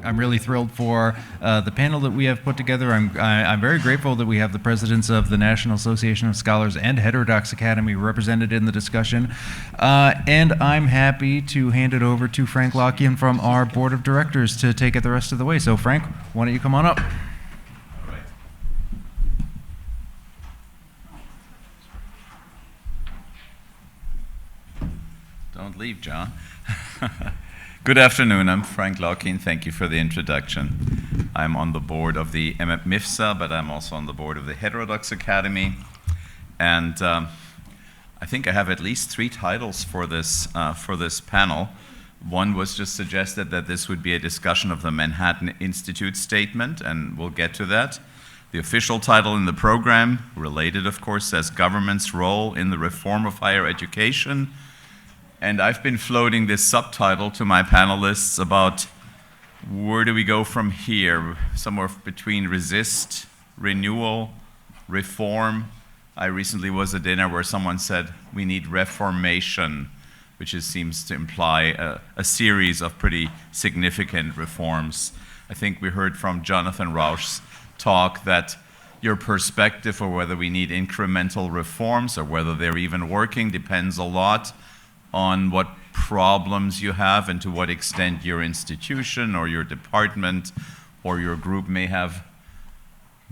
I'm really thrilled for the panel that we have put together. I'm very grateful that we have the presidents of the National Association of Scholars and Heterodox Academy represented in the discussion. And I'm happy to hand it over to Frank Laukien from our board of directors to take it the rest of the way. So Frank, why don't you come on up? Don't leave, John. Good afternoon. I'm Frank Laukien. Thank you for the introduction. I'm on the board of the MFSA, but I'm also on the board of the Heterodox Academy. And I think I have at least 3 titles for this panel. One was just suggested that this would be a discussion of the Manhattan Institute statement, and we'll get to that. The official title in the program, related of course, says Government's Role in the Reform of Higher Education. And I've been floating this subtitle to my panelists about where do we go from here, somewhere between resist, renewal, reform. I recently was at dinner where someone said we need reformation, which seems to imply a series of pretty significant reforms. I think we heard from Jonathan Rauch's talk that your perspective or whether we need incremental reforms or whether they're even working depends a lot on what problems you have and to what extent your institution or your department or your group may have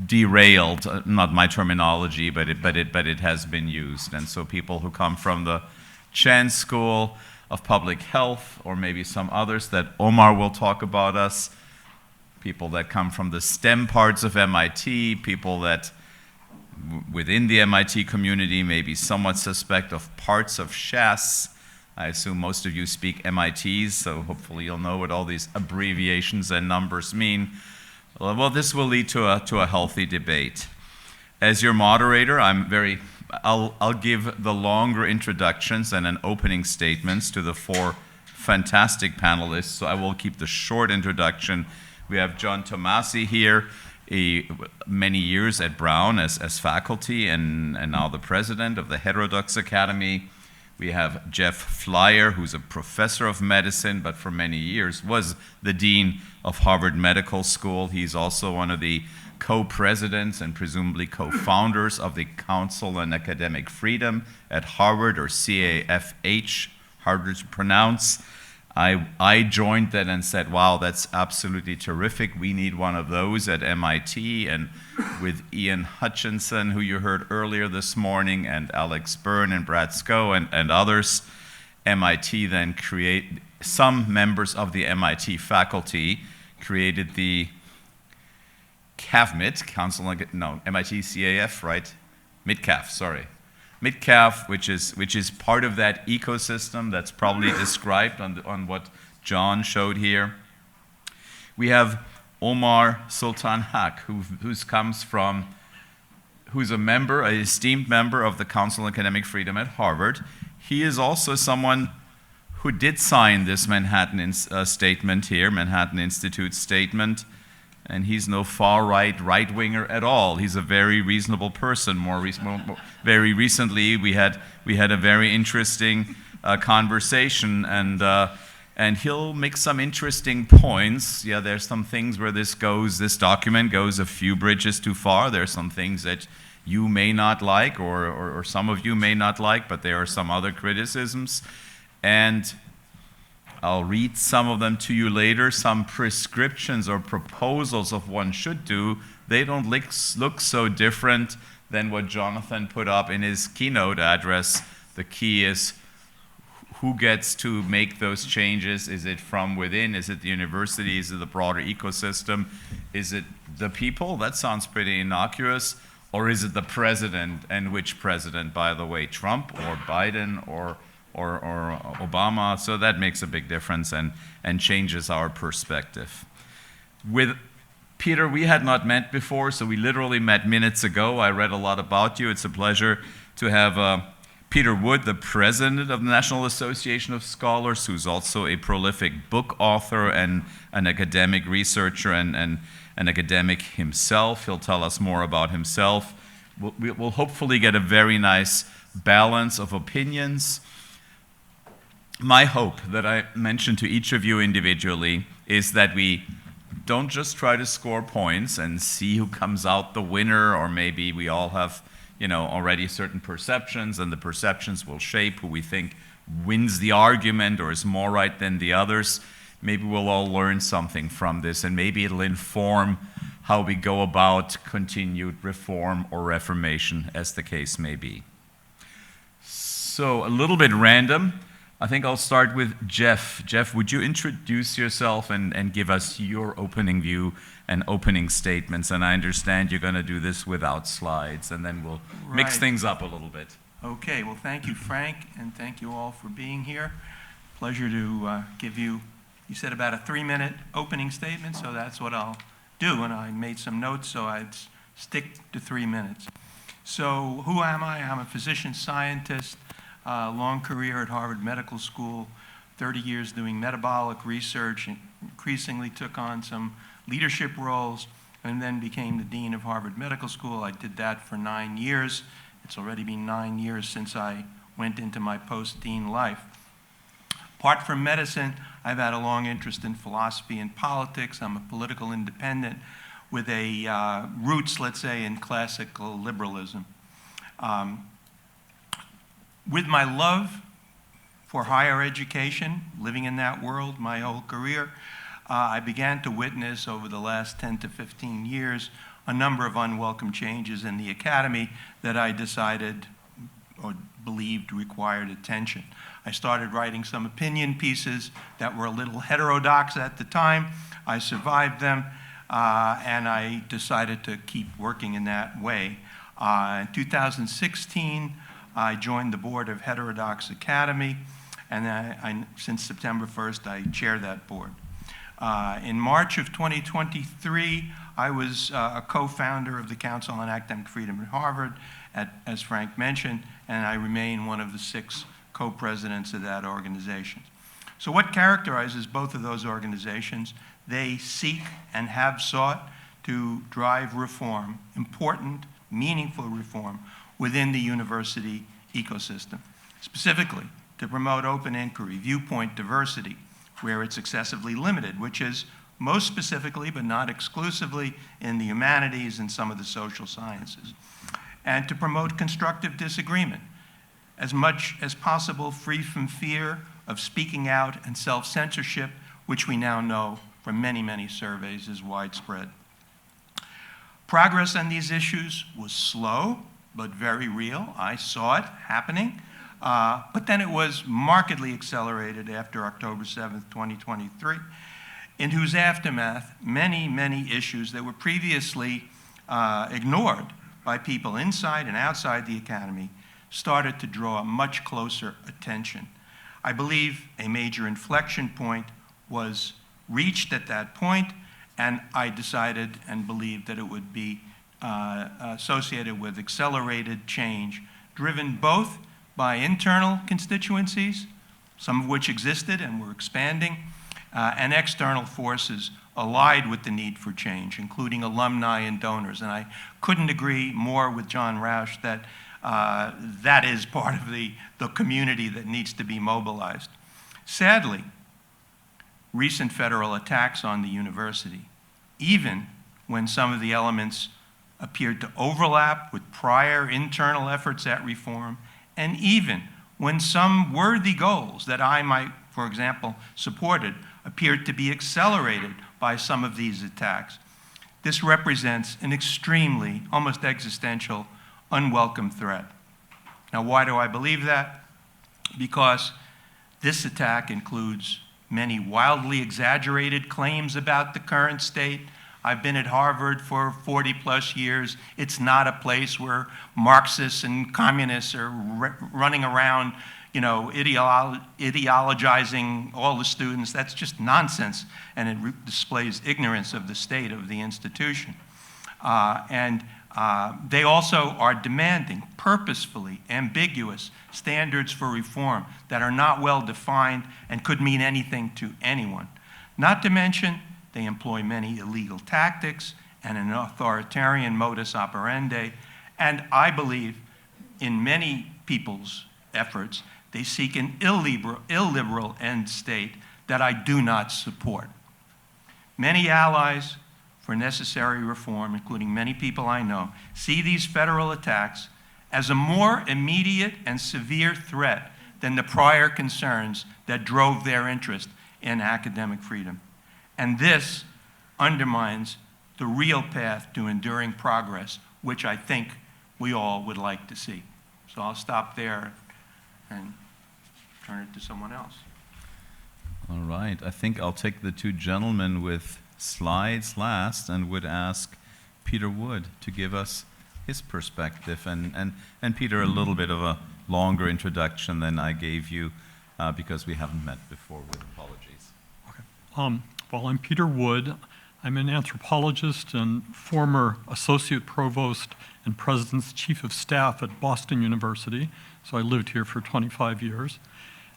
derailed, not my terminology, but it has been used. And so people who come from the Chan School of Public Health, or maybe some others that Omar will talk about us, people that come from the STEM parts of MIT, people that within the MIT community may be somewhat suspect of parts of SHAS. I assume most of you speak MITs, so hopefully you'll know what all these abbreviations and numbers mean. Well, this will lead to a healthy debate. As your moderator, I'll give the longer introductions and an opening statements to the 4 fantastic panelists, so I will keep the short introduction. We have John Tomasi here, many years at Brown as faculty and now the president of the Heterodox Academy. We have Jeff Flier, who's a professor of medicine, but for many years was the dean of Harvard Medical School. He's also one of the co-presidents and presumably co-founders of the Council on Academic Freedom at Harvard, or CAFH, harder to pronounce. I joined that and said, wow, that's absolutely terrific. We need one of those at MIT. And with Ian Hutchinson, who you heard earlier this morning, and Alex Byrne and Brad Sco and others, MIT then some members of the MIT faculty created the CAFMIT, MIT CAF, right? MITCAF, sorry. MITCAF, which is part of that ecosystem that's probably described on what John showed here. We have Omar Sultan Haque, who's an esteemed member of the Council on Academic Freedom at Harvard. He is also someone who did sign this Manhattan statement here, Manhattan Institute statement. And he's no right-winger at all. He's a very reasonable person. Very recently, we had a very interesting conversation, and he'll make some interesting points. Yeah, there's some things where this document goes a few bridges too far. There's some things that you may not like, or some of you may not like, but there are some other criticisms. And I'll read some of them to you later, some prescriptions or proposals of what one should do. They don't look so different than what Jonathan put up in his keynote address. The key is who gets to make those changes. Is it from within? Is it the university? Is it the broader ecosystem? Is it the people? That sounds pretty innocuous. Or is it the president? And which president, by the way? Trump or Biden or Obama? So that makes a big difference and changes our perspective. With Peter, we had not met before, so we literally met minutes ago. I read a lot about you. It's a pleasure to have Peter Wood, the president of the National Association of Scholars, who's also a prolific book author and an academic researcher and an academic himself. He'll tell us more about himself. We'll hopefully get a very nice balance of opinions. My hope that I mentioned to each of you individually is that we don't just try to score points and see who comes out the winner, or maybe we all have, already certain perceptions, and the perceptions will shape who we think wins the argument or is more right than the others. Maybe we'll all learn something from this, and maybe it'll inform how we go about continued reform or reformation, as the case may be. So, a little bit random. I think I'll start with Jeff. Jeff, would you introduce yourself and give us your opening view and opening statements? And I understand you're going to do this without slides, and then we'll mix things up a little bit. Okay, well, thank you, Frank, and thank you all for being here. Pleasure to give you said about a 3-minute opening statement, so that's what I'll do, and I made some notes, so I'd stick to 3 minutes. So who am I? I'm a physician scientist, long career at Harvard Medical School, 30 years doing metabolic research, and increasingly took on some leadership roles, and then became the dean of Harvard Medical School. I did that for 9 years. It's already been 9 years since I went into my post-dean life. Apart from medicine, I've had a long interest in philosophy and politics. I'm a political independent with a roots, let's say, in classical liberalism. With my love for higher education, living in that world my whole career, I began to witness over the last 10 to 15 years a number of unwelcome changes in the academy that I decided or believed required attention. I started writing some opinion pieces that were a little heterodox at the time. I survived them, and I decided to keep working in that way. In 2016, I joined the board of Heterodox Academy, and since September 1st, I chair that board. In March of 2023, I was a co-founder of the Council on Academic Freedom at Harvard, as Frank mentioned, and I remain one of the 6 co-presidents of that organization. So what characterizes both of those organizations? They seek and have sought to drive reform, important, meaningful reform, within the university ecosystem, specifically to promote open inquiry, viewpoint diversity, where it's excessively limited, which is most specifically, but not exclusively, in the humanities and some of the social sciences, and to promote constructive disagreement, as much as possible free from fear of speaking out and self-censorship, which we now know from many, many surveys is widespread. Progress on these issues was slow, but very real. I saw it happening, but then it was markedly accelerated after October 7th, 2023, in whose aftermath many, many issues that were previously ignored by people inside and outside the academy started to draw much closer attention. I believe a major inflection point was reached at that point, and I decided and believed that it would be associated with accelerated change, driven both by internal constituencies, some of which existed and were expanding, and external forces allied with the need for change, including alumni and donors. And I couldn't agree more with John Roush that that is part of the community that needs to be mobilized. Sadly, recent federal attacks on the university, even when some of the elements appeared to overlap with prior internal efforts at reform, and even when some worthy goals that I might, for example, supported, appeared to be accelerated by some of these attacks. This represents an extremely, almost existential, unwelcome threat. Now, why do I believe that? Because this attack includes many wildly exaggerated claims about the current state. I've been at Harvard for 40+ years. It's not a place where Marxists and communists are running around, ideologizing all the students. That's just nonsense, and it displays ignorance of the state of the institution. They also are demanding purposefully ambiguous standards for reform that are not well defined and could mean anything to anyone. Not to mention, they employ many illegal tactics and an authoritarian modus operandi, and I believe in many people's efforts, they seek an illiberal end state that I do not support. Many allies for necessary reform, including many people I know, see these federal attacks as a more immediate and severe threat than the prior concerns that drove their interest in academic freedom. And this undermines the real path to enduring progress, which I think we all would like to see. So I'll stop there and turn it to someone else. All right, I think I'll take the two gentlemen with slides last and would ask Peter Wood to give us his perspective. And Peter, a little bit of a longer introduction than I gave you because we haven't met before, with apologies. Okay. Well, I'm Peter Wood. I'm an anthropologist and former associate provost and president's chief of staff at Boston University. So I lived here for 25 years.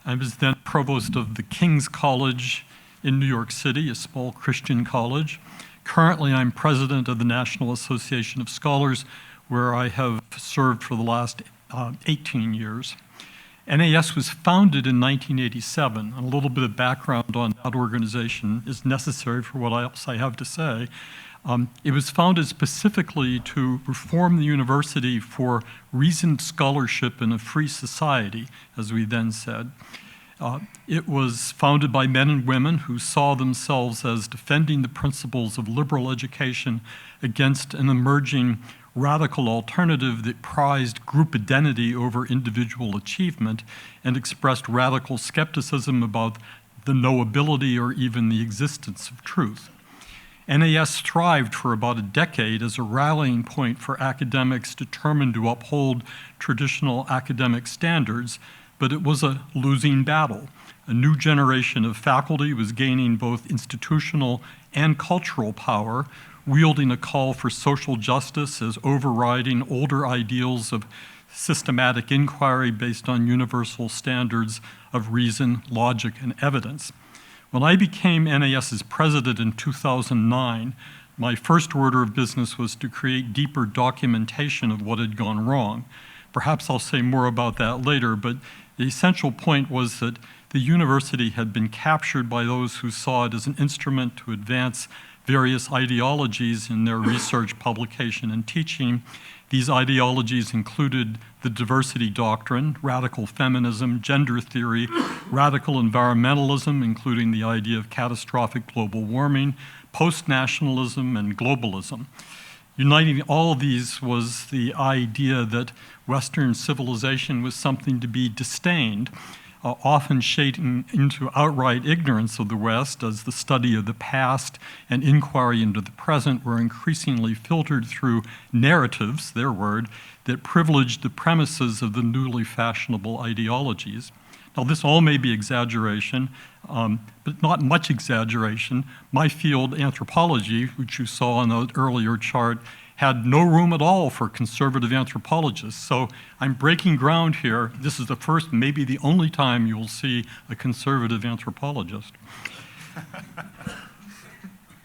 I was then provost of the King's College in New York City, a small Christian college. Currently, I'm president of the National Association of Scholars, where I have served for the last 18 years. NAS was founded in 1987, and a little bit of background on that organization is necessary for what else I have to say. It was founded specifically to reform the university for reasoned scholarship in a free society, as we then said. It was founded by men and women who saw themselves as defending the principles of liberal education against an emerging radical alternative that prized group identity over individual achievement and expressed radical skepticism about the knowability or even the existence of truth. NAS thrived for about a decade as a rallying point for academics determined to uphold traditional academic standards, but it was a losing battle. A new generation of faculty was gaining both institutional and cultural power, wielding a call for social justice as overriding older ideals of systematic inquiry based on universal standards of reason, logic, and evidence. When I became NAS's president in 2009, my first order of business was to create deeper documentation of what had gone wrong. Perhaps I'll say more about that later, but the essential point was that the university had been captured by those who saw it as an instrument to advance various ideologies in their research, publication, and teaching. These ideologies included the diversity doctrine, radical feminism, gender theory, radical environmentalism, including the idea of catastrophic global warming, post-nationalism, and globalism. Uniting all of these was the idea that Western civilization was something to be disdained, often shading into outright ignorance of the West as the study of the past and inquiry into the present were increasingly filtered through narratives, their word, that privileged the premises of the newly fashionable ideologies. Now, this all may be exaggeration, but not much exaggeration. My field, anthropology, which you saw on the earlier chart, had no room at all for conservative anthropologists. So I'm breaking ground here. This is the first, maybe the only time you will see a conservative anthropologist.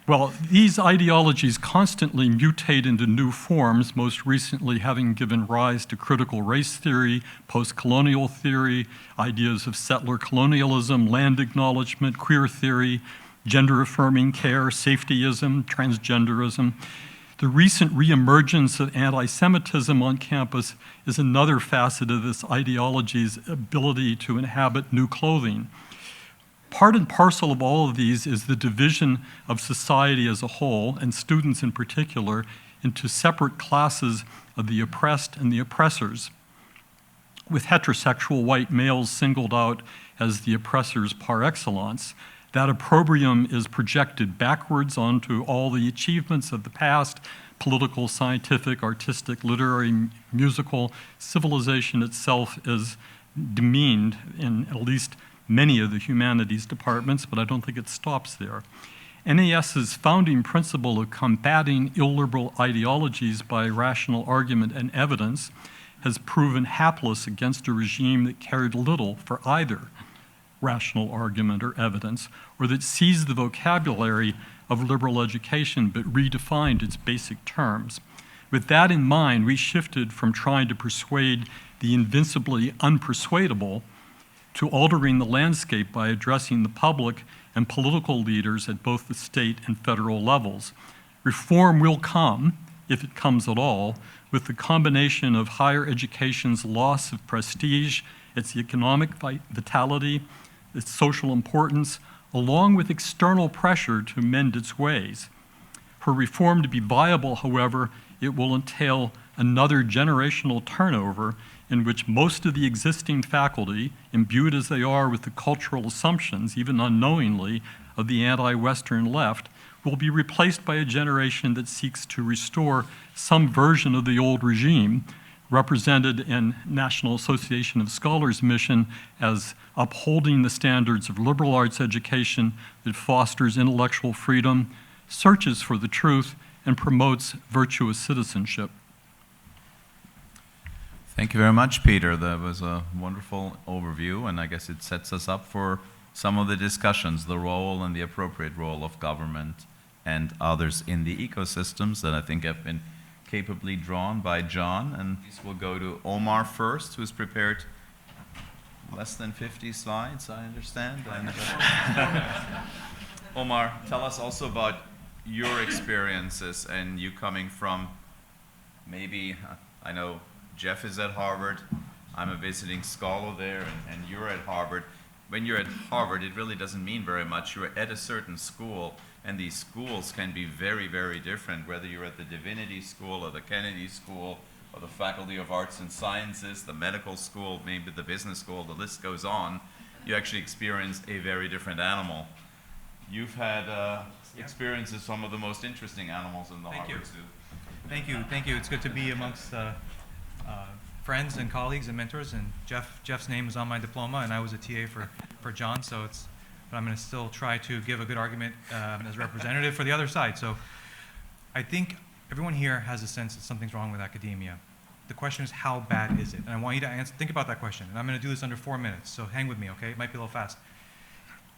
Well, these ideologies constantly mutate into new forms, most recently having given rise to critical race theory, post-colonial theory, ideas of settler colonialism, land acknowledgement, queer theory, gender-affirming care, safetyism, transgenderism. The recent reemergence of anti-Semitism on campus is another facet of this ideology's ability to inhabit new clothing. Part and parcel of all of these is the division of society as a whole, and students in particular, into separate classes of the oppressed and the oppressors, with heterosexual white males singled out as the oppressors par excellence. That opprobrium is projected backwards onto all the achievements of the past, political, scientific, artistic, literary, musical. Civilization itself is demeaned in at least many of the humanities departments, but I don't think it stops there. NAS's founding principle of combating illiberal ideologies by rational argument and evidence has proven hapless against a regime that cared little for either rational argument or evidence, or that seized the vocabulary of liberal education but redefined its basic terms. With that in mind, we shifted from trying to persuade the invincibly unpersuadable to altering the landscape by addressing the public and political leaders at both the state and federal levels. Reform will come, if it comes at all, with the combination of higher education's loss of prestige, its economic vitality, its social importance, along with external pressure to mend its ways. For reform to be viable, however, it will entail another generational turnover in which most of the existing faculty, imbued as they are with the cultural assumptions, even unknowingly, of the anti-Western left, will be replaced by a generation that seeks to restore some version of the old regime, represented in National Association of Scholars' mission as upholding the standards of liberal arts education that fosters intellectual freedom, searches for the truth, and promotes virtuous citizenship. Thank you very much, Peter. That was a wonderful overview, and I guess it sets us up for some of the discussions, the role and the appropriate role of government and others in the ecosystems that I think have been capably drawn by John. And we'll go to Omar first, who's prepared less than 50 slides, I understand. Omar, tell us also about your experiences and you coming from maybe, I know Jeff is at Harvard, I'm a visiting scholar there, and you're at Harvard. When you're at Harvard, it really doesn't mean very much. You're at a certain school, and these schools can be very, very different, whether you're at the Divinity School or the Kennedy School or the Faculty of Arts and Sciences, the medical school, maybe the business school, the list goes on. You actually experience a very different animal. You've had experiences some of the most interesting animals in the Harvard Zoo. Thank you. It's good to be amongst friends and colleagues and mentors. And Jeff's name is on my diploma, and I was a TA for John. So but I'm going to still try to give a good argument as representative for the other side. So I think everyone here has a sense that something's wrong with academia. The question is, how bad is it? And I want you to think about that question. And I'm going to do this under 4 minutes. So hang with me, okay? It might be a little fast.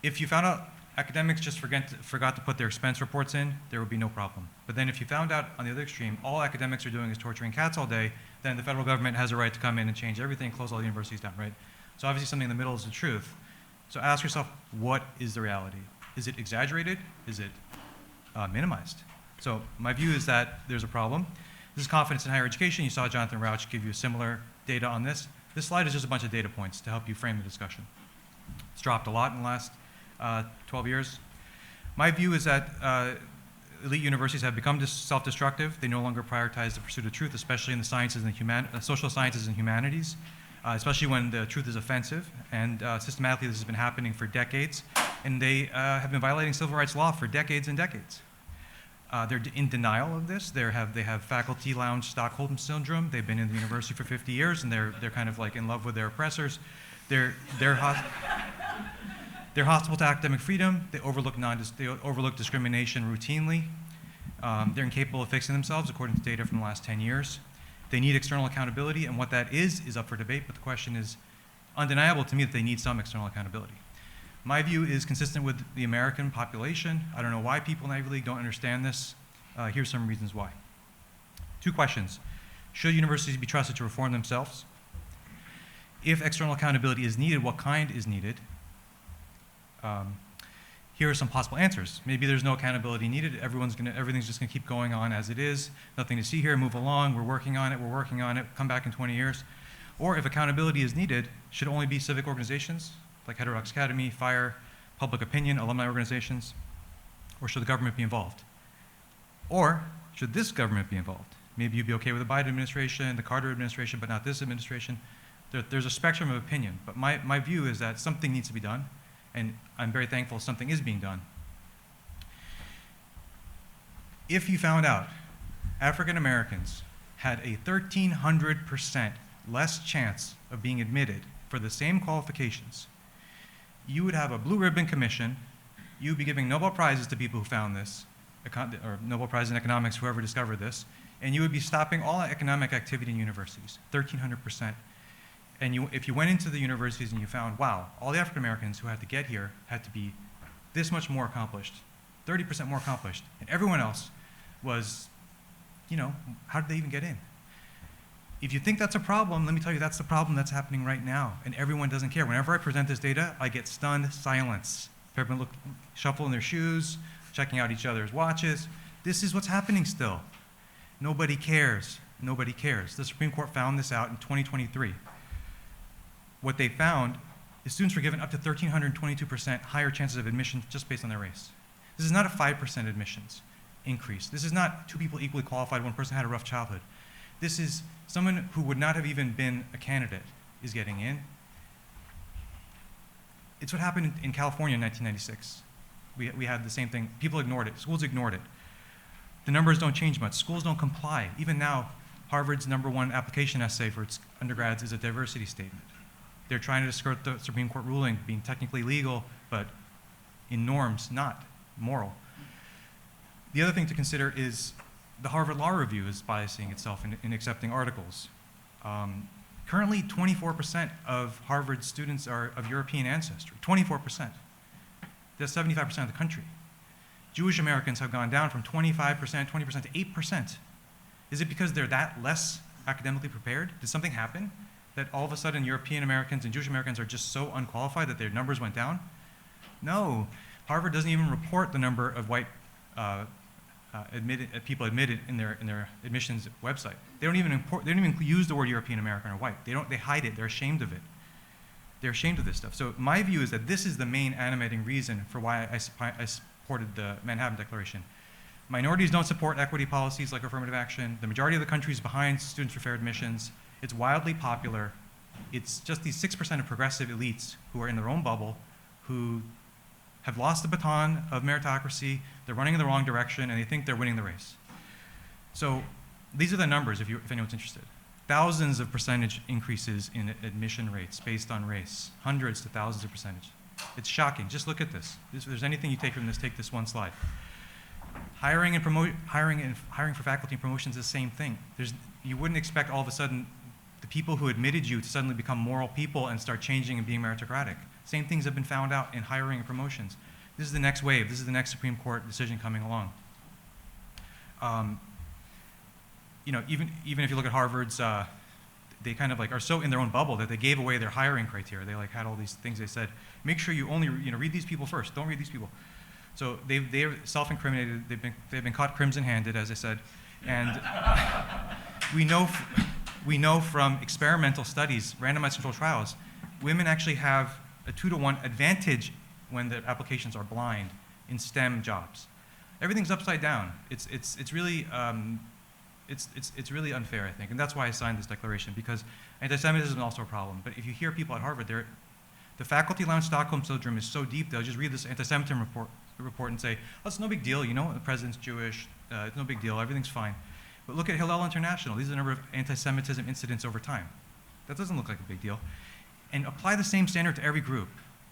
If you found out academics just forgot to put their expense reports in, there would be no problem. But then if you found out on the other extreme, all academics are doing is torturing cats all day, then the federal government has a right to come in and change everything, close all the universities down, right? So obviously something in the middle is the truth. So ask yourself, what is the reality? Is it exaggerated? Is it minimized? So my view is that there's a problem. This is confidence in higher education. You saw Jonathan Rauch give you similar data on this. This slide is just a bunch of data points to help you frame the discussion. It's dropped a lot in the last 12 years. My view is that elite universities have become self-destructive. They no longer prioritize the pursuit of truth, especially in the sciences and social sciences and humanities, especially when the truth is offensive. And systematically, this has been happening for decades. And they have been violating civil rights law for decades and decades. They're in denial of this. They have faculty lounge Stockholm syndrome. They've been in the university for 50 years, and they're kind of like in love with their oppressors. They're hostile to academic freedom. They overlook discrimination routinely. They're incapable of fixing themselves, according to data from the last 10 years. They need external accountability, and what that is up for debate, but the question is undeniable to me that they need some external accountability. My view is consistent with the American population. I don't know why people in Ivy League don't understand this. Here's some reasons why. 2 questions. Should universities be trusted to reform themselves? If external accountability is needed, what kind is needed? Here are some possible answers. Maybe there's no accountability needed. Everything's just gonna keep going on as it is. Nothing to see here, move along, we're working on it, come back in 20 years. Or if accountability is needed, should it only be civic organizations like Heterodox Academy, FIRE, public opinion, alumni organizations? Or should the government be involved? Or should this government be involved? Maybe you'd be okay with the Biden administration, the Carter administration, but not this administration. There's a spectrum of opinion, but my view is that something needs to be done. And I'm very thankful something is being done. If you found out African Americans had a 1,300% less chance of being admitted for the same qualifications, you would have a blue ribbon commission, you would be giving Nobel Prizes to people who found this, or Nobel Prize in economics, whoever discovered this, and you would be stopping all economic activity in universities, 1,300%. And if you went into the universities and you found, wow, all the African Americans who had to get here had to be this much more accomplished, 30% more accomplished, and everyone else was, how did they even get in? If you think that's a problem, let me tell you that's the problem that's happening right now, and everyone doesn't care. Whenever I present this data, I get stunned silence. Everyone look, shuffling their shoes, checking out each other's watches. This is what's happening still. Nobody cares. Nobody cares. The Supreme Court found this out in 2023. What they found is students were given up to 1,322% higher chances of admission just based on their race. This is not a 5% admissions increase. This is not two people equally qualified, one person had a rough childhood. This is someone who would not have even been a candidate is getting in. It's what happened in California in 1996. We had the same thing. People ignored it. Schools ignored it. The numbers don't change much. Schools don't comply. Even now, Harvard's #1 application essay for its undergrads is a diversity statement. They're trying to skirt the Supreme Court ruling, being technically legal, but in norms, not moral. The other thing to consider is the Harvard Law Review is biasing itself in accepting articles. Currently, 24% of Harvard students are of European ancestry, 24%. That's 75% of the country. Jewish Americans have gone down from 25%, 20% to 8%. Is it because they're that less academically prepared? Did something happen that all of a sudden European Americans and Jewish Americans are just so unqualified that their numbers went down? No. Harvard doesn't even report the number of white people admitted in their admissions website. They don't even use the word European American or white. They hide it. They're ashamed of it. They're ashamed of this stuff. So my view is that this is the main animating reason for why I supported the Manhattan Declaration. Minorities don't support equity policies like affirmative action. The majority of the country is behind students for fair admissions. It's wildly popular. It's just these 6% of progressive elites who are in their own bubble, who have lost the baton of meritocracy, they're running in the wrong direction, and they think they're winning the race. So these are the numbers if anyone's interested. Thousands of percentage increases in admission rates based on race, hundreds to thousands of percentage. It's shocking. Just look at this. If there's anything you take from this, take this one slide. Hiring for faculty and promotions is the same thing. You wouldn't expect all of a sudden the people who admitted you to suddenly become moral people and start changing and being meritocratic. Same things have been found out in hiring and promotions. This is the next wave. This is the next Supreme Court decision coming along. Even if you look at Harvard's, they kind of like are so in their own bubble that they gave away their hiring criteria. They like had all these things they said. Make sure you only read these people first. Don't read these people. So they're self-incriminated. They've been caught crimson-handed, as I said, and we know from experimental studies, randomized controlled trials, women actually have a 2-to-1 advantage when the applications are blind in STEM jobs. Everything's upside down. It's really unfair, I think, and that's why I signed this declaration, because anti-Semitism is also a problem. But if you hear people at Harvard, the faculty lounge Stockholm syndrome is so deep they'll just read this anti-Semitism report and say, "Oh, it's no big deal. The president's Jewish. It's no big deal. Everything's fine." But look at Hillel International. These are the number of anti-Semitism incidents over time. That doesn't look like a big deal. And apply the same standard to every group.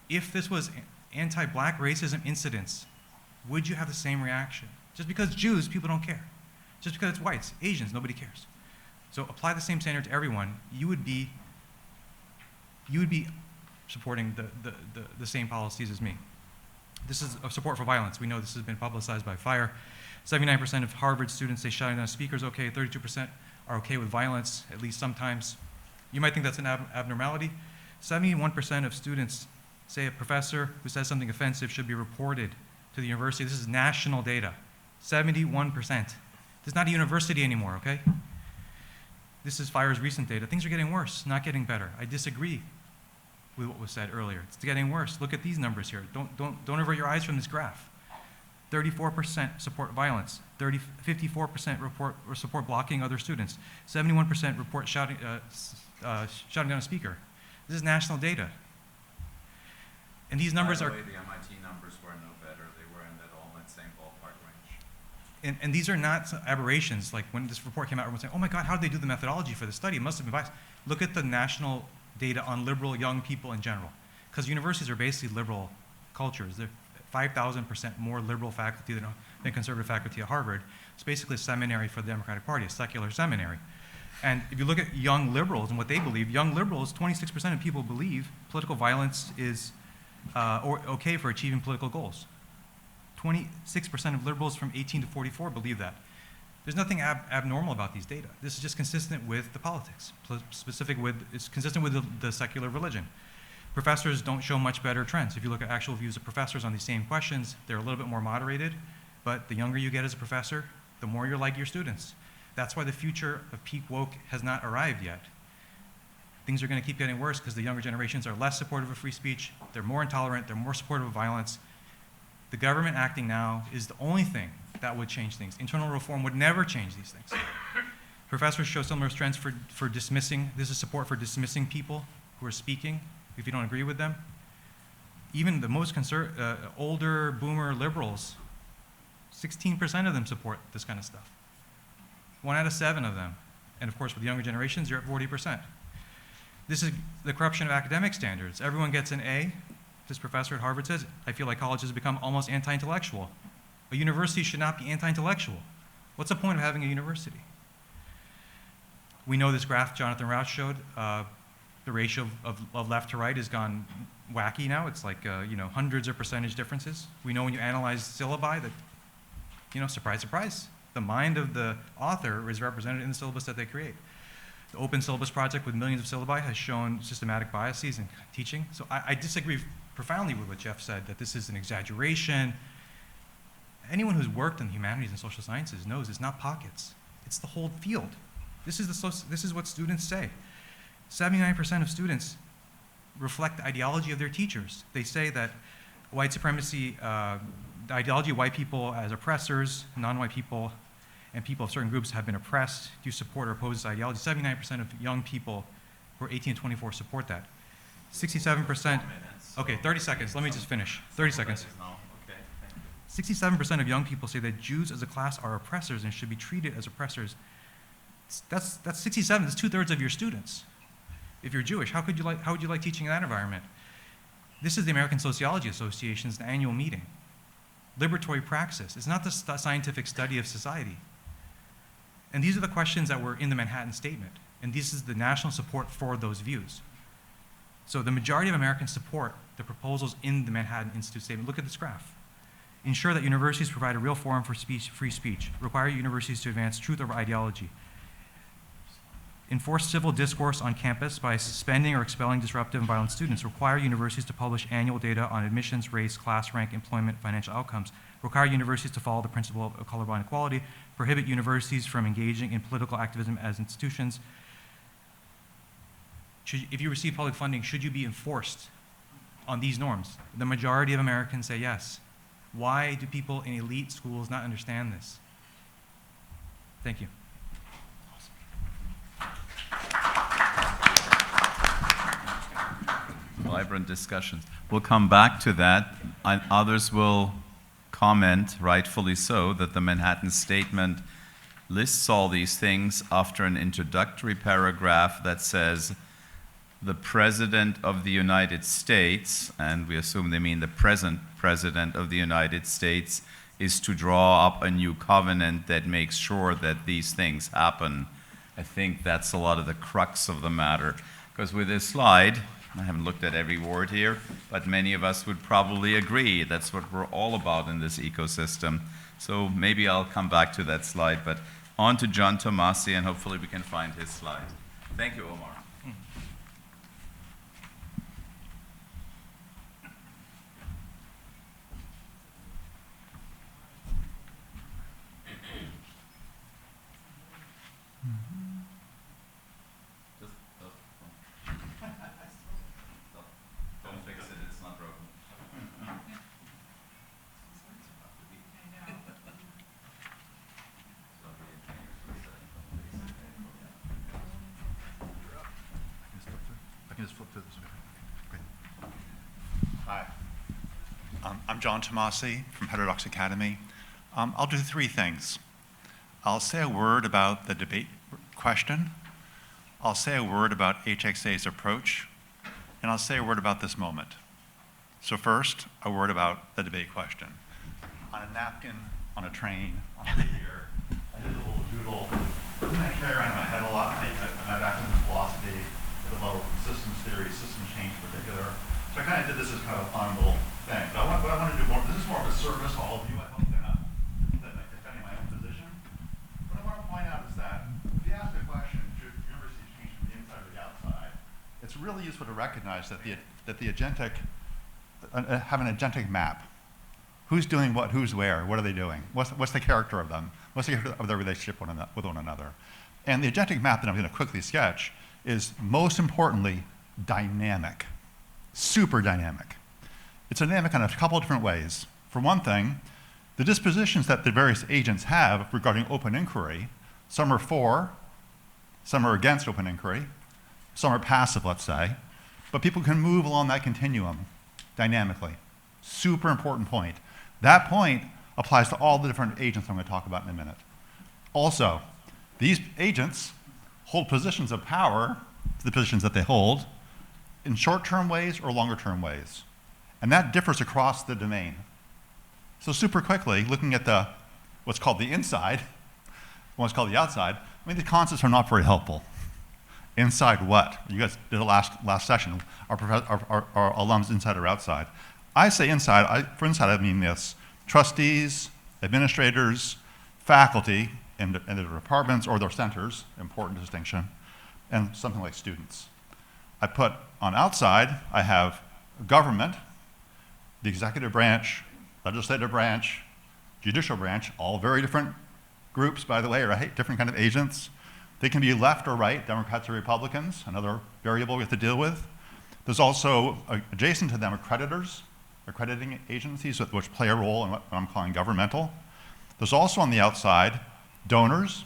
If this was anti-black racism incidents, would you have the same reaction? Just because Jews, people don't care. Just because it's whites, Asians, nobody cares. So apply the same standard to everyone. You would be supporting the same policies as me. This is a support for violence. We know this has been publicized by Fire. 79% of Harvard students say shouting down a speaker is okay. 32% are okay with violence, at least sometimes. You might think that's an abnormality. 71% of students say a professor who says something offensive should be reported to the university. This is national data. 71%. This is not a university anymore, okay? This is Fire's recent data. Things are getting worse, not getting better. I disagree with what was said earlier. It's getting worse. Look at these numbers here. Don't avert your eyes from this graph. 34% support violence. 54% report or support blocking other students. 71% report shouting down a speaker. This is national data. And these numbers are. By the way, the MIT numbers were no better. They were in that same ballpark range. And these are not aberrations. Like when this report came out, everyone said, "Oh my God, how did they do the methodology for the study? It must have been biased." Look at the national data on liberal young people in general, because universities are basically liberal cultures. They're 5,000% more liberal faculty than conservative faculty at Harvard. It's basically a seminary for the Democratic Party, a secular seminary. And if you look at young liberals and what they believe, young liberals, 26% of people believe political violence is okay for achieving political goals. 26% of liberals from 18 to 44 believe that. There's nothing abnormal about these data. This is just consistent with the politics, it's consistent with the secular religion. Professors don't show much better trends. If you look at actual views of professors on these same questions, they're a little bit more moderated, but the younger you get as a professor, the more you're like your students. That's why the future of peak woke has not arrived yet. Things are going to keep getting worse because the younger generations are less supportive of free speech, they're more intolerant, they're more supportive of violence. The government acting now is the only thing that would change things. Internal reform would never change these things. Professors show similar trends for dismissing, this is support for dismissing people who are speaking if you don't agree with them. Even the most older boomer liberals, 16% of them support this kind of stuff. 1 out of 7 of them. And of course, with younger generations, you're at 40%. This is the corruption of academic standards. Everyone gets an A. This professor at Harvard says, I feel like college has become almost anti-intellectual. A university should not be anti-intellectual. What's the point of having a university? We know this graph Jonathan Rauch showed, the ratio of left to right has gone wacky now. It's like, hundreds of percentage differences. We know when you analyze syllabi that, surprise, surprise, the mind of the author is represented in the syllabus that they create. The Open Syllabus Project with millions of syllabi has shown systematic biases in teaching. So I disagree profoundly with what Jeff said, that this is an exaggeration. Anyone who's worked in the humanities and social sciences knows it's not pockets. It's the whole field. This is what students say. 79% of students reflect the ideology of their teachers. They say that white supremacy, the ideology of white people as oppressors, non-white people, and people of certain groups have been oppressed. Do you support or oppose this ideology? 79% of young people who are 18 to 24 support that. 67%, okay, 30 seconds, let me just finish, 30 seconds. 67% of young people say that Jews as a class are oppressors and should be treated as oppressors. That's 67, that's 2/3 of your students. If you're Jewish, how would you like teaching in that environment? This is the American Sociology Association's annual meeting. Liberatory praxis, it's not the scientific study of society. And these are the questions that were in the Manhattan Statement, and this is the national support for those views. So the majority of Americans support the proposals in the Manhattan Institute Statement. Look at this graph. Ensure that universities provide a real forum for free speech. Require universities to advance truth over ideology. Enforce civil discourse on campus by suspending or expelling disruptive and violent students. Require universities to publish annual data on admissions, race, class rank, employment, financial outcomes. Require universities to follow the principle of colorblind equality. Prohibit universities from engaging in political activism as institutions. If you receive public funding, should you be enforced on these norms? The majority of Americans say yes. Why do people in elite schools not understand this? Thank you. Vibrant discussions. We'll come back to that, and others will comment, rightfully so, that the Manhattan Statement lists all these things after an introductory paragraph that says, the President of the United States, and we assume they mean the present President of the United States, is to draw up a new covenant that makes sure that these things happen. I think that's a lot of the crux of the matter. Because with this slide, I haven't looked at every word here, but many of us would probably agree that's what we're all about in this ecosystem. So maybe I'll come back to that slide, but on to John Tomasi, and hopefully we can find his slide. Thank you, Omar. Hi, I'm John Tomasi from Heterodox Academy. I'll do 3 things. I'll say a word about the debate question, I'll say a word about HXA's approach, and I'll say a word about this moment. So first, a word about the debate question. On a napkin, on a train, on the way here, I did a little doodle. Something I carry around in my head a lot. I'm back in philosophy, at the level of systems theory, systems change in particular. So I kind of did this as kind of a fun little thing. But what I want to do more, this is more of a service to all of you. I hope they're not defending my own position. What I it's really useful to recognize that the agentic, have an agentic map. Who's doing what, who's where, what are they doing? What's the character of them? What's the character of their relationship with one another? And the agentic map that I'm going to quickly sketch is most importantly dynamic, super dynamic. It's dynamic in a couple of different ways. For one thing, the dispositions that the various agents have regarding open inquiry, some are for, some are against open inquiry, some are passive, let's say, but people can move along that continuum dynamically. Super important point. That point applies to all the different agents I'm going to talk about in a minute. Also, these agents hold positions of power, the positions that they hold, in short-term ways or longer-term ways. And that differs across the domain. So super quickly, looking at what's called the inside, what's called the outside, I mean, the concepts are not very helpful. Inside what? You guys did a last session. Are alums inside or outside? I say inside. For inside, I mean this. Trustees, administrators, faculty in their departments or their centers, important distinction, and something like students. I put on outside, I have government, the executive branch, legislative branch, judicial branch, all very different groups, by the way, right? Different kind of agents. They can be left or right, Democrats or Republicans, another variable we have to deal with. There's also, adjacent to them, accreditors, accrediting agencies which play a role in what I'm calling governmental. There's also on the outside, donors.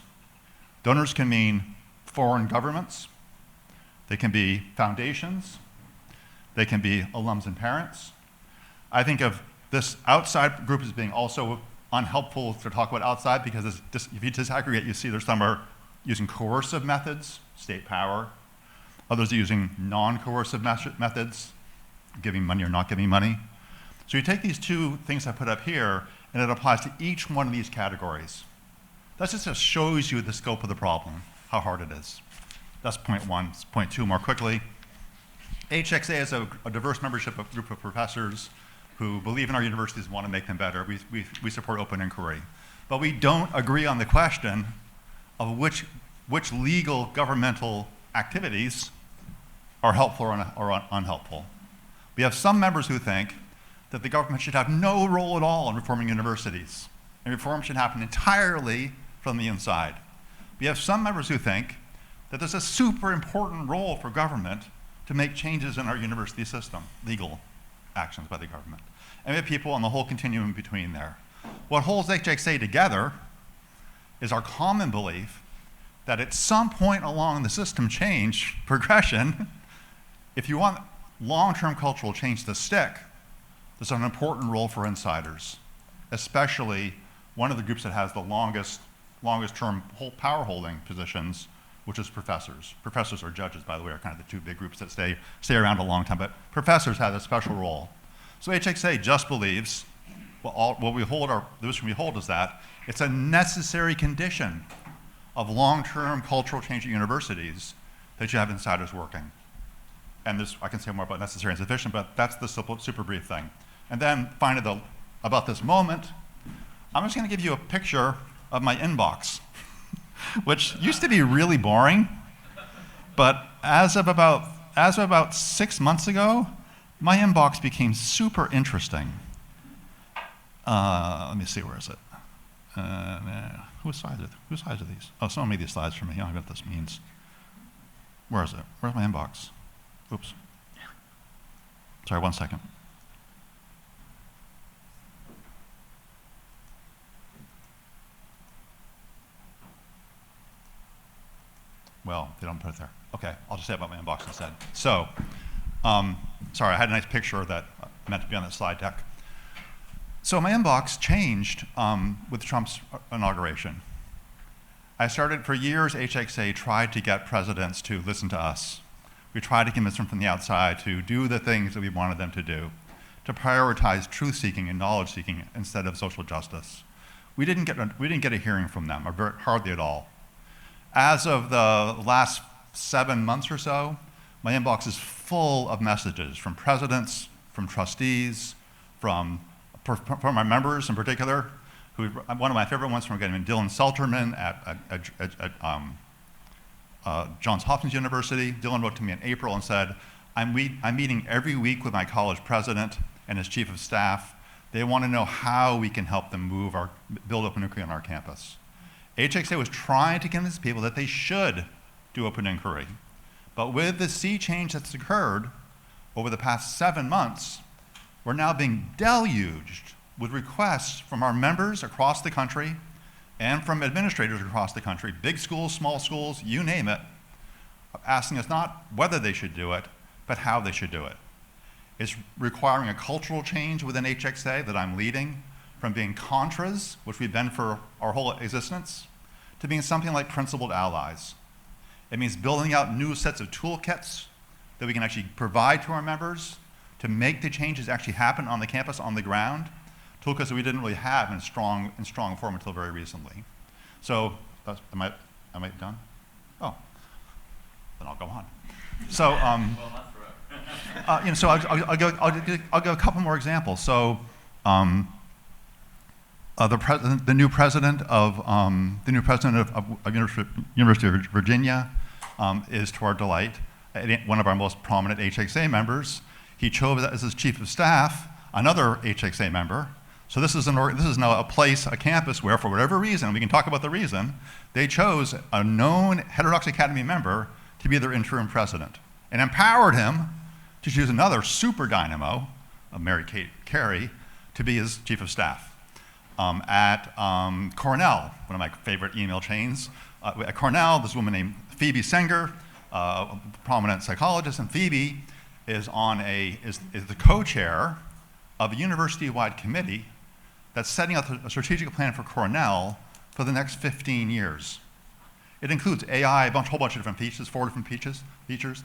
Donors can mean foreign governments. They can be foundations. They can be alums and parents. I think of this outside group as being also unhelpful to talk about outside because if you disaggregate, you see there's some are using coercive methods, state power. Others are using non-coercive methods, giving money or not giving money. So you take these two things I put up here, and it applies to each one of these categories. That just shows you the scope of the problem, how hard it is. That's point one. Point two, more quickly. HXA is a diverse membership of group of professors who believe in our universities and want to make them better. We support open inquiry. But we don't agree on the question of which legal governmental activities are helpful or unhelpful. We have some members who think that the government should have no role at all in reforming universities, and reform should happen entirely from the inside. We have some members who think that there's a super important role for government to make changes in our university system, legal actions by the government. And we have people on the whole continuum between there. What holds HXA together is our common belief that at some point along the system change progression, if you want long-term cultural change to stick, there's an important role for insiders, especially one of the groups that has the longest term power holding positions, which is professors. Professors or judges, by the way, are kind of the two big groups that stay around a long time, but professors have a special role. So HXA just believes, the position we hold is that it's a necessary condition of long-term cultural change at universities that you have insiders working. And this, I can say more about necessary and sufficient, but that's the super brief thing. And then finally, about this moment, I'm just going to give you a picture of my inbox, which used to be really boring, but as of about 6 months ago, my inbox became super interesting. Let me see, where is it? Whose slides are these? Oh, someone made these slides for me. I don't know what this means. Where is it? Where's my inbox? Oops. Sorry, 1 second. Well, they don't put it there. Okay, I'll just say about my inbox instead. So, sorry, I had a nice picture that meant to be on the slide deck. So my inbox changed with Trump's inauguration. I started, for years, HXA tried to get presidents to listen to us. We tried to convince them from the outside to do the things that we wanted them to do, to prioritize truth-seeking and knowledge-seeking instead of social justice. We didn't get a hearing from them, or hardly at all. As of the last 7 months or so, my inbox is full of messages from presidents, from trustees, from my members in particular. One of my favorite ones from Dylan Selterman at Johns Hopkins University. Dylan wrote to me in April and said, I'm meeting every week with my college president and his chief of staff. They want to know how we can help them build open inquiry on our campus. HXA was trying to convince people that they should do open inquiry. But with the sea change that's occurred over the past 7 months, we're now being deluged with requests from our members across the country and from administrators across the country, big schools, small schools, you name it, asking us not whether they should do it, but how they should do it. It's requiring a cultural change within HXA that I'm leading, from being contras, which we've been for our whole existence, to being something like principled allies. It means building out new sets of toolkits that we can actually provide to our members to make the changes actually happen on the campus, on the ground, toolkits that we didn't really have in strong form until very recently. So, am I done? Oh, then I'll go on. So, so I'll go a couple more examples. So, the new president of University of Virginia is, to our delight, one of our most prominent HXA members. He chose as his chief of staff another HXA member. So this is now a place, a campus where, for whatever reason, we can talk about the reason, they chose a known Heterodox Academy member to be their interim president, and empowered him to choose another super dynamo, Mary Kate Carey, to be his chief of staff. At Cornell, one of my favorite email chains, at Cornell, this woman named Phoebe Senger, a prominent psychologist, and Phoebe is the co-chair of a university-wide committee that's setting up a strategic plan for Cornell for the next 15 years. It includes AI, a whole bunch of different features, 4 different features.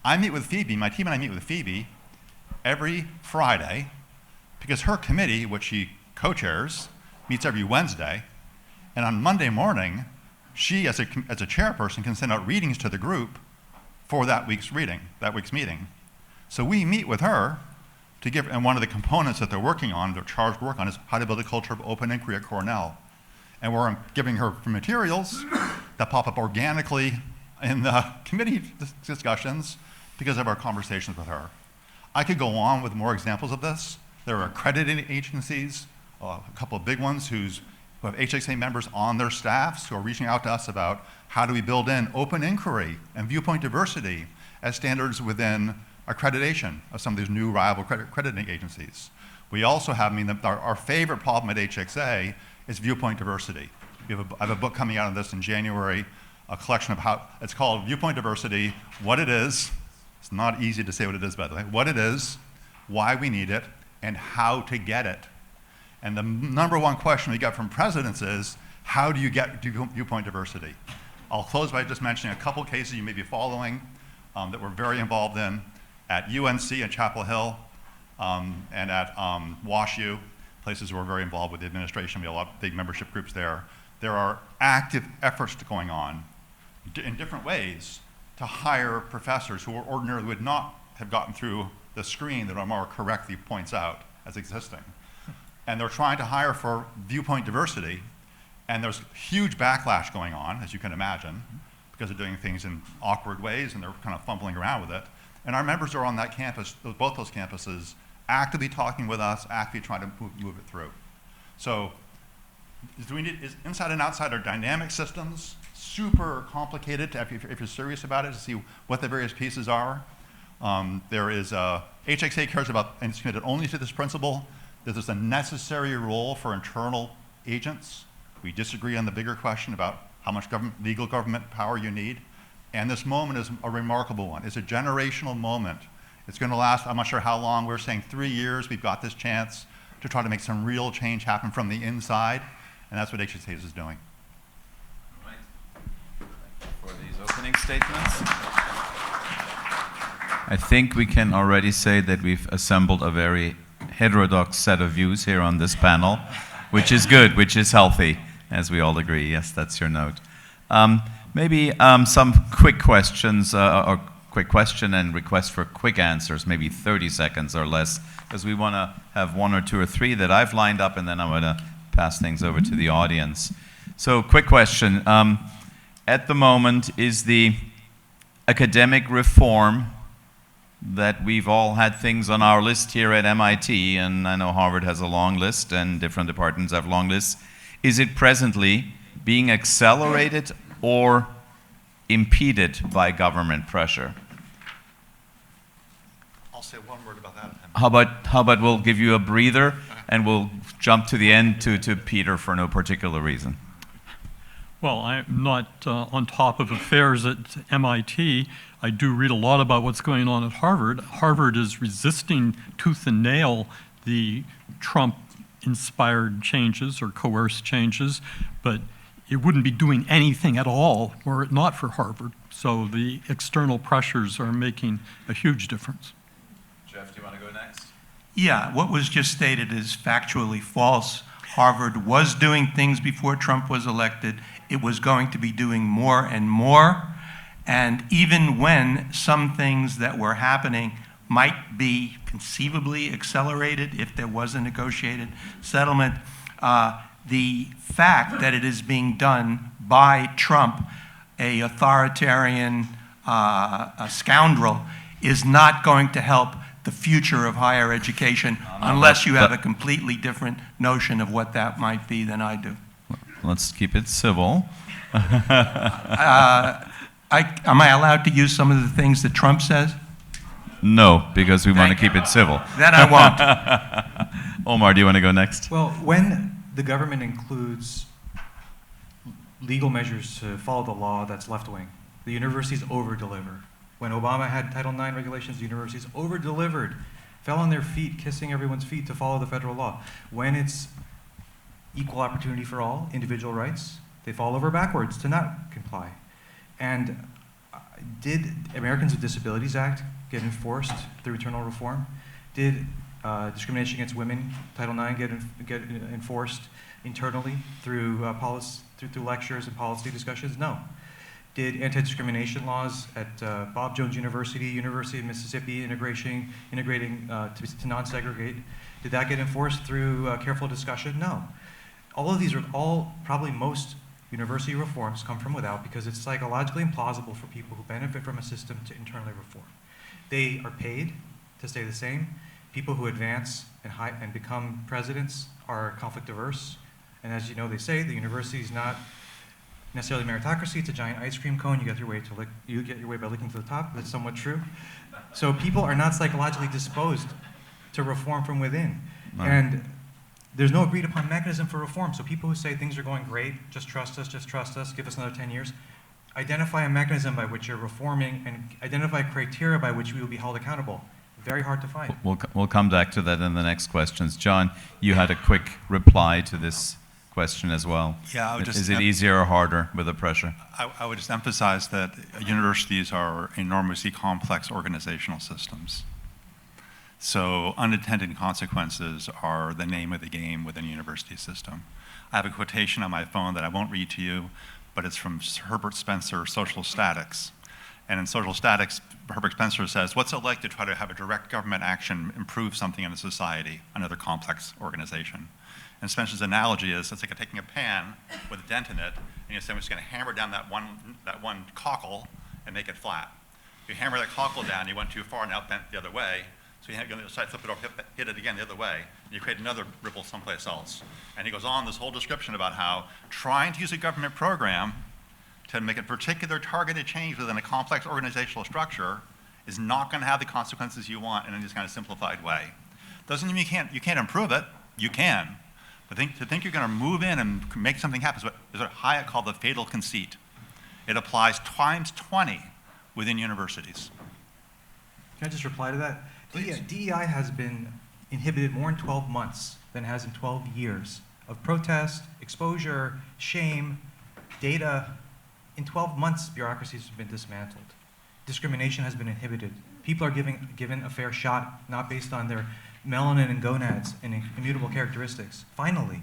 I meet with Phoebe, my team and I meet with Phoebe every Friday, because her committee, which she co-chairs, meets every Wednesday, and on Monday morning, she, as a chairperson, can send out readings to the group for that week's meeting. So we meet with her to give, and one of the components that they're working on, they're charged to work on, is how to build a culture of open inquiry at Cornell. And we're giving her materials that pop up organically in the committee discussions because of our conversations with her. I could go on with more examples of this. There are accrediting agencies, a couple of big ones who have HXA members on their staffs who are reaching out to us about how do we build in open inquiry and viewpoint diversity as standards within accreditation of some of these new rival accrediting agencies. We also have, our favorite problem at HXA is viewpoint diversity. I have a book coming out on this in January, a collection of it's called Viewpoint Diversity, What It Is. It's not easy to say what it is, by the way. What it is, why we need it, and how to get it. And the number one question we get from presidents is, how do you get viewpoint diversity? I'll close by just mentioning a couple cases you may be following that we're very involved in at UNC and Chapel Hill and at WashU, places where we're very involved with the administration. We have a lot of big membership groups there. There are active efforts going on in different ways to hire professors who ordinarily would not have gotten through the screen that Omar correctly points out as existing. And they're trying to hire for viewpoint diversity, and there's huge backlash going on, as you can imagine, because they're doing things in awkward ways and they're kind of fumbling around with it. And our members are on that campus, both those campuses, actively talking with us, actively trying to move it through. So, is inside and outside are dynamic systems, super complicated if you're serious about it, to see what the various pieces are. There is HXA cares about, and it's committed only to this principle, that there's a necessary role for internal agents. We disagree on the bigger question about how much legal government power you need. And this moment is a remarkable one. It's a generational moment. It's going to last, I'm not sure how long. We're saying 3 years. We've got this chance to try to make some real change happen from the inside. And that's what HXA is doing. All right. Thank you for these opening statements. I think we can already say that we've assembled a very heterodox set of views here on this panel, which is good, which is healthy, as we all agree. Yes, that's your note. Maybe some quick questions, or quick question and request for quick answers, maybe 30 seconds or less, because we want to have 1 or 2 or 3 that I've lined up, and then I'm going to pass things over to the audience. So, quick question. at the moment is the academic reform that we've all had things on our list here at MIT, and I know Harvard has a long list and different departments have long lists. Is it presently being accelerated or impeded by government pressure? I'll say one word about that. How about we'll give you a breather and we'll jump to the end to Peter for no particular reason. Well, I'm not on top of affairs at MIT. I do read a lot about what's going on at Harvard. Harvard is resisting tooth and nail the Trump-inspired changes or coerced changes, but it wouldn't be doing anything at all were it not for Harvard. So the external pressures are making a huge difference. Jeff, do you want to go next? Yeah, what was just stated is factually false. Harvard was doing things before Trump was elected. It was going to be doing more and more. And even when some things that were happening might be conceivably accelerated if there was a negotiated settlement, the fact that it is being done by Trump, a authoritarian a scoundrel, is not going to help the future of higher education unless you have a completely different notion of what that might be than I do. Let's keep it civil. Am I allowed to use some of the things that Trump says? No, because we want to keep it civil. Then I won't. Omar, do you want to go next? Well, when the government includes legal measures to follow the law that's left-wing, the universities over-deliver. When Obama had Title IX regulations, the universities over-delivered, fell on their feet, kissing everyone's feet to follow the federal law. When it's equal opportunity for all, individual rights, they fall over backwards to not comply. And did Americans with Disabilities Act get enforced through internal reform? Did discrimination against women, Title IX, get enforced internally through through lectures and policy discussions? No. Did anti-discrimination laws at Bob Jones University, University of Mississippi, integrating to non-segregate, did that get enforced through careful discussion? No. All of these are probably most university reforms come from without because it's psychologically implausible for people who benefit from a system to internally reform. They are paid to stay the same. People who advance and become presidents are conflict averse. And as you know, they say the university is not necessarily meritocracy. It's a giant ice cream cone. You get your way by licking to the top. That's somewhat true. So people are not psychologically disposed to reform from within. No. And there's no agreed upon mechanism for reform. So people who say things are going great, just trust us, give us another 10 years, identify a mechanism by which you're reforming and identify criteria by which we will be held accountable. Very hard to find. We'll come back to that in the next questions. John, you had a quick reply to this question as well. Yeah, I would just Is it easier or harder with the pressure? I would just emphasize that universities are enormously complex organizational systems. So unintended consequences are the name of the game within a university system. I have a quotation on my phone that I won't read to you, but it's from Herbert Spencer, Social Statics. And in Social Statics, Herbert Spencer says, what's it like to try to have a direct government action improve something in a society, another complex organization? And Spencer's analogy is, it's like taking a pan with a dent in it, and you say, we're just going to hammer down that one cockle and make it flat. If you hammer that cockle down, you went too far and now bent the other way, so you go to the side, flip it over, hit it again the other way, and you create another ripple someplace else. And he goes on this whole description about how trying to use a government program to make a particular targeted change within a complex organizational structure is not going to have the consequences you want in this kind of simplified way. Doesn't mean you can't improve it. You can. But to think you're going to move in and make something happen is what Hayek called the fatal conceit. It applies times 20 within universities. Can I just reply to that? Please. DEI has been inhibited more in 12 months than it has in 12 years of protest, exposure, shame, data. In 12 months, bureaucracies have been dismantled. Discrimination has been inhibited. People are given a fair shot, not based on their melanin and gonads and immutable characteristics, finally.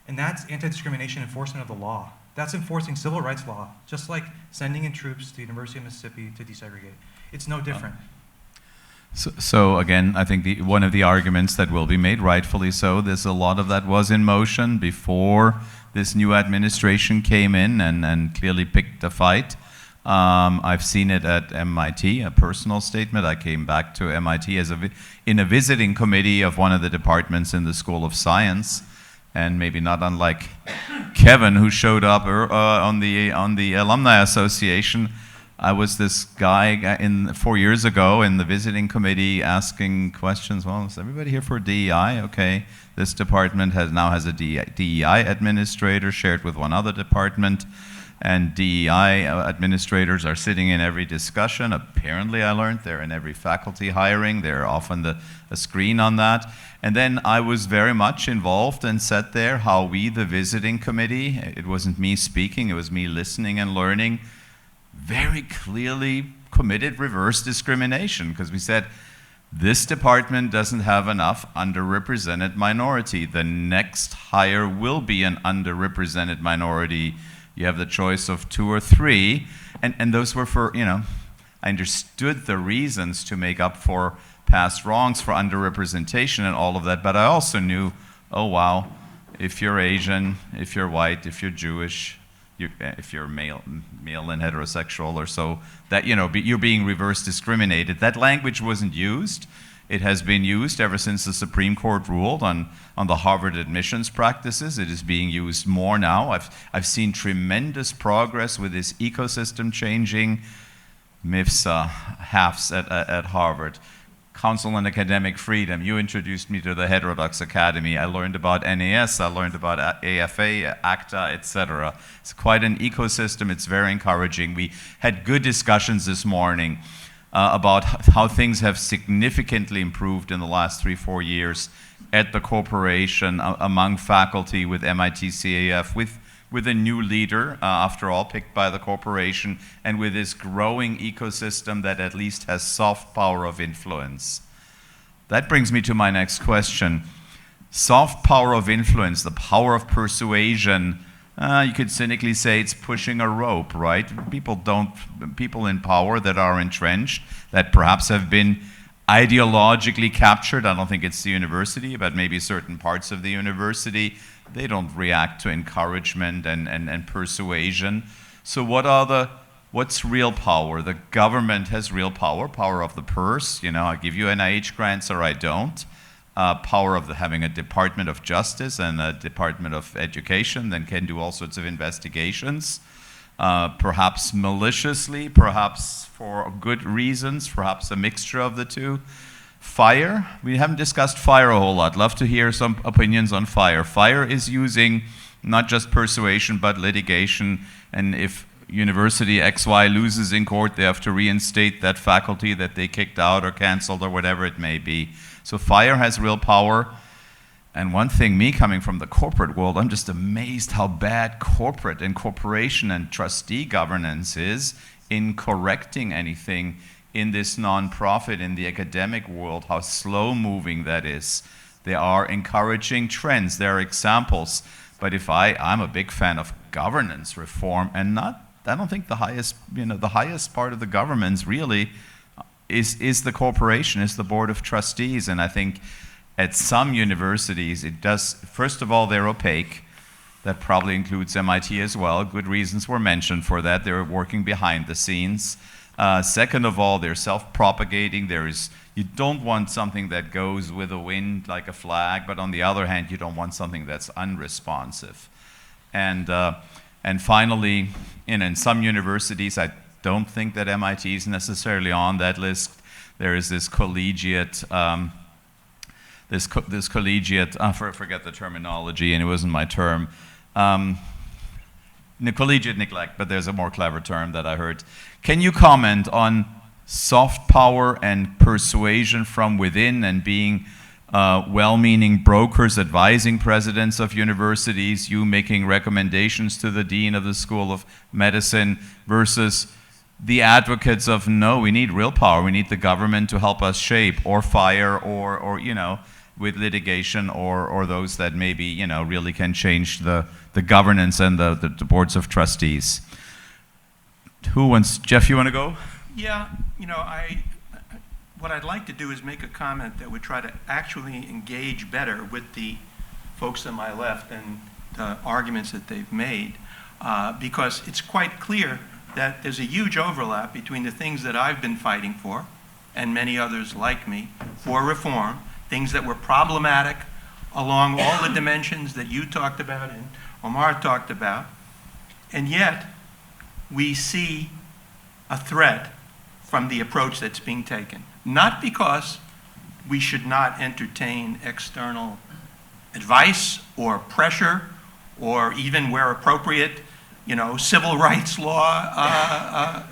And that's anti-discrimination enforcement of the law. That's enforcing civil rights law, just like sending in troops to the University of Mississippi to desegregate. It's no different. So again, I think one of the arguments that will be made, rightfully so, there's a lot of that was in motion before this new administration came in and clearly picked a fight. I've seen it at MIT, a personal statement. I came back to MIT in a visiting committee of one of the departments in the School of Science, and maybe not unlike Kevin, who showed up on the Alumni Association. I was this guy 4 years ago in the visiting committee asking questions. Well, is everybody here for DEI? Okay, this department now has a DEI administrator shared with one other department. And DEI administrators are sitting in every discussion. Apparently, I learned they're in every faculty hiring. They're often a screen on that. And then I was very much involved and sat there how we, the visiting committee, it wasn't me speaking, it was me listening and learning, very clearly committed reverse discrimination, because we said, this department doesn't have enough underrepresented minority. The next hire will be an underrepresented minority. You have the choice of 2 or 3, and those were for, I understood the reasons to make up for past wrongs, for underrepresentation and all of that, but I also knew, oh wow, if you're Asian, if you're white, if you're Jewish, if you're male and heterosexual or so, that, you're being reverse discriminated. That language wasn't used. It has been used ever since the Supreme Court ruled on the Harvard admissions practices. It is being used more now. I've seen tremendous progress with this ecosystem changing. MFSA, HAFs at Harvard. Council on Academic Freedom. You introduced me to the Heterodox Academy. I learned about NAS, I learned about AFA, ACTA, etc. It's quite an ecosystem. It's very encouraging. We had good discussions this morning about how things have significantly improved in the last 3-4 years at the corporation, among faculty, with MIT CAF, with a new leader, after all, picked by the corporation, and with this growing ecosystem that at least has soft power of influence. That brings me to my next question. Soft power of influence, the power of persuasion, you could cynically say it's pushing a rope, right? People in power that are entrenched, that perhaps have been ideologically captured, I don't think it's the university, but maybe certain parts of the university, they don't react to encouragement and persuasion. So what's real power? The government has real power, power of the purse, I give you NIH grants or I don't. Power of having a Department of Justice and a Department of Education that can do all sorts of investigations, perhaps maliciously, perhaps for good reasons, perhaps a mixture of the two. Fire, we haven't discussed fire a whole lot. Love to hear some opinions on fire. Fire is using not just persuasion, but litigation, and if University XY loses in court, they have to reinstate that faculty that they kicked out or canceled or whatever it may be. So fire has real power. And one thing, me coming from the corporate world, I'm just amazed how bad corporate and corporation and trustee governance is in correcting anything in this nonprofit, in the academic world, how slow-moving that is. They are encouraging trends, there are examples. But if I'm a big fan of governance reform, and I don't think the highest part of the governance really is the corporation, is the board of trustees. And I think at some universities it does, first of all, they're opaque. That probably includes MIT as well. Good reasons were mentioned for that. They're working behind the scenes. Second of all, they're self-propagating. You don't want something that goes with the wind like a flag, but on the other hand, you don't want something that's unresponsive. And finally, in some universities, I don't think that MIT is necessarily on that list. There is this collegiate, I forget the terminology, and it wasn't my term. Collegiate neglect, but there's a more clever term that I heard. Can you comment on soft power and persuasion from within and being well-meaning brokers advising presidents of universities, you making recommendations to the dean of the School of Medicine, versus the advocates of, no, we need real power, we need the government to help us shape, or fire, or with litigation, or those that maybe, really can change the governance and the boards of trustees. Who wants, Jeff, you want to go? Yeah, what I'd like to do is make a comment that would try to actually engage better with the folks on my left and arguments that they've made, because it's quite clear that there's a huge overlap between the things that I've been fighting for, and many others like me, for reform, things that were problematic along all the dimensions that you talked about and Omar talked about, and yet we see a threat from the approach that's being taken. Not because we should not entertain external advice or pressure, or even where appropriate, civil rights law,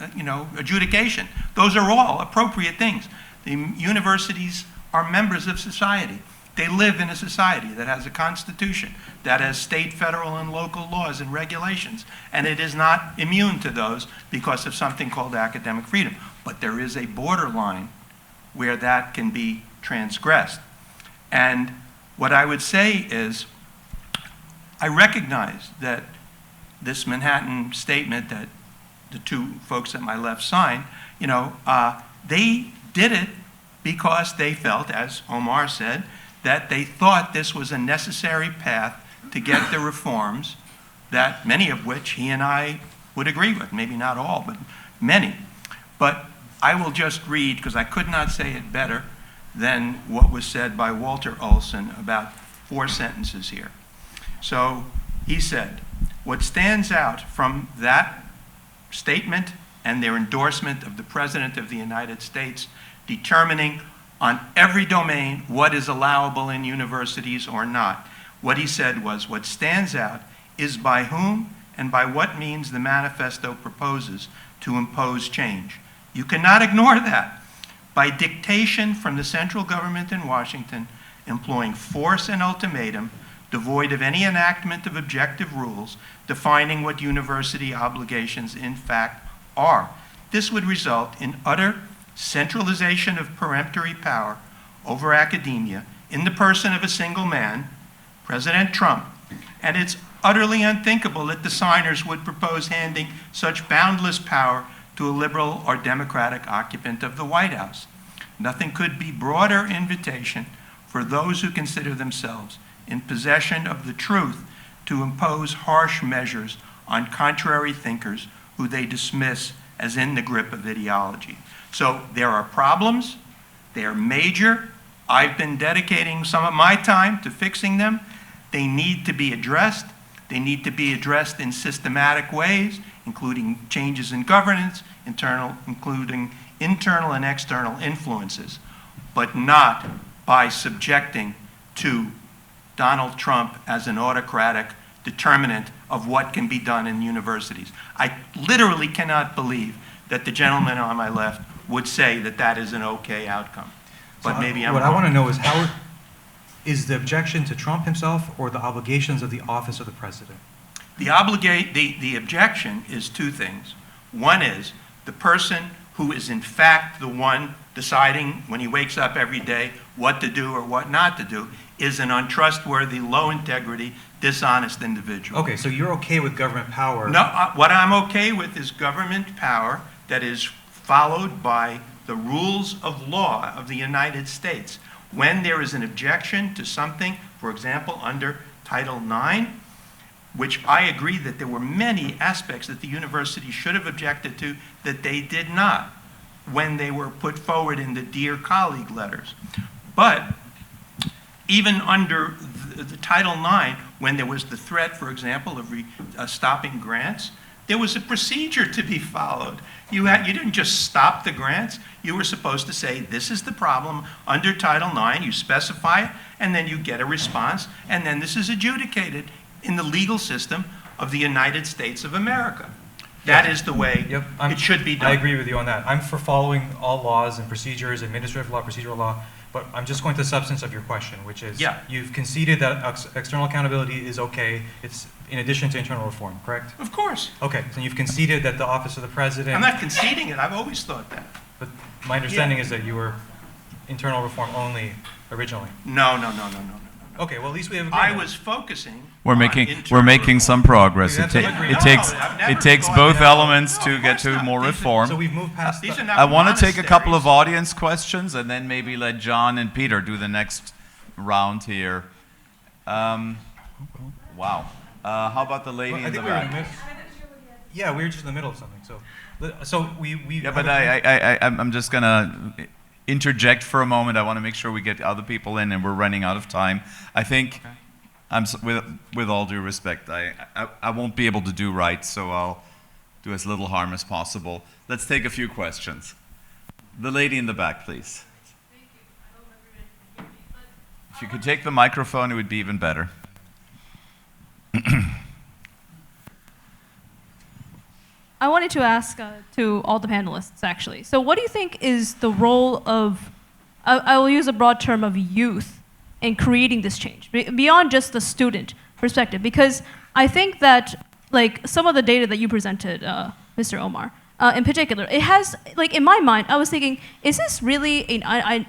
adjudication. Those are all appropriate things. The universities are members of society. They live in a society that has a constitution, that has state, federal, and local laws and regulations, and it is not immune to those because of something called academic freedom. But there is a borderline where that can be transgressed. And what I would say is, I recognize that this Manhattan statement that the two folks at my left signed, they did it because they felt, as Omar said, that they thought this was a necessary path to get the reforms that many of which he and I would agree with, maybe not all, but many. But I will just read, because I could not say it better than what was said by Walter Olson, about 4 sentences here. So he said, what stands out from that statement and their endorsement of the President of the United States determining on every domain what is allowable in universities or not, what he said was, what stands out is by whom and by what means the manifesto proposes to impose change. You cannot ignore that. By dictation from the central government in Washington, employing force and ultimatum, devoid of any enactment of objective rules, defining what university obligations in fact are. This would result in utter centralization of peremptory power over academia in the person of a single man, President Trump. And it's utterly unthinkable that the signers would propose handing such boundless power to a liberal or democratic occupant of the White House. Nothing could be broader invitation for those who consider themselves in possession of the truth to impose harsh measures on contrary thinkers who they dismiss as in the grip of ideology. So there are problems, they are major. I've been dedicating some of my time to fixing them. They need to be addressed. They need to be addressed in systematic ways, including changes in governance, including internal and external influences, but not by subjecting to Donald Trump as an autocratic determinant of what can be done in universities. I literally cannot believe that the gentleman on my left would say that that is an okay outcome. But So maybe I'm what wrong. I want to know is how is the objection to Trump himself or the obligations of the office of the president? The objection is two things. One is the person who is in fact the one deciding when he wakes up every day what to do or what not to do is an untrustworthy, low integrity, dishonest individual. Okay, so you're okay with government power. No, what I'm okay with is government power that is followed by the rules of law of the United States. When there is an objection to something, for example, under Title IX, which I agree that there were many aspects that the university should have objected to that they did not when they were put forward in the Dear Colleague letters. But even under the Title IX, when there was the threat, for example, of stopping grants, there was a procedure to be followed. You didn't just stop the grants. You were supposed to say, this is the problem under Title IX, you specify it, and then you get a response, and then this is adjudicated in the legal system of the United States of America. That is the way it should be done. I agree with you on that. I'm for following all laws and procedures, administrative law, procedural law, but I'm just going to the substance of your question, which is you've conceded that external accountability is okay. It's in addition to internal reform, correct? Of course. Okay, so you've conceded that the office of the president. I'm not conceding it. I've always thought that. But my understanding is that you were internal reform only originally. No. Okay, well, at least we have I agreement. was focusing We're on making internal some reform. progress. You It, have to ta- agree. it No, takes I've never it takes thought both that. elements No, to of get course to not. more These are- reform. So we've moved past These the- are not I want to take a couple of monasteries. audience questions and then maybe let John and Peter do the next round here. Wow. How about the lady Well, I in the think we were in the back? middle. Yeah, we were just in the middle of something. So we Yeah, but I'm just gonna interject for a moment. I want to make sure we get other people in, and we're running out of time. I think, with all due respect, I won't be able to do right, so I'll do as little harm as possible. Let's take a few questions. The lady in the back, please. Thank you. I hope everybody can hear me. If you could take the microphone, it would be even better. I wanted to ask to all the panelists, actually. So what do you think is the role of, I will use a broad term of youth, in creating this change, beyond just the student perspective? Because I think that, like, some of the data that you presented, Mr. Omar, in particular, it has, like, in my mind, I was thinking, is this really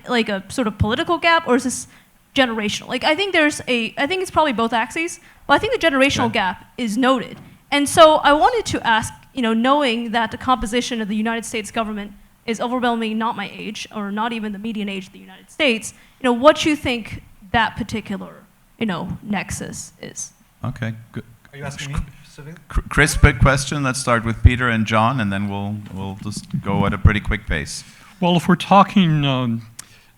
like a sort of political gap, or is this generational? Like, I think it's probably both axes, but I think the generational gap is noted. And so I wanted to ask, knowing that the composition of the United States government is overwhelmingly not my age, or not even the median age of the United States, what you think that particular, nexus is. Okay, good. Are you asking me specifically? Chris, big question. Let's start with Peter and John, and then we'll just go at a pretty quick pace. Well, if we're talking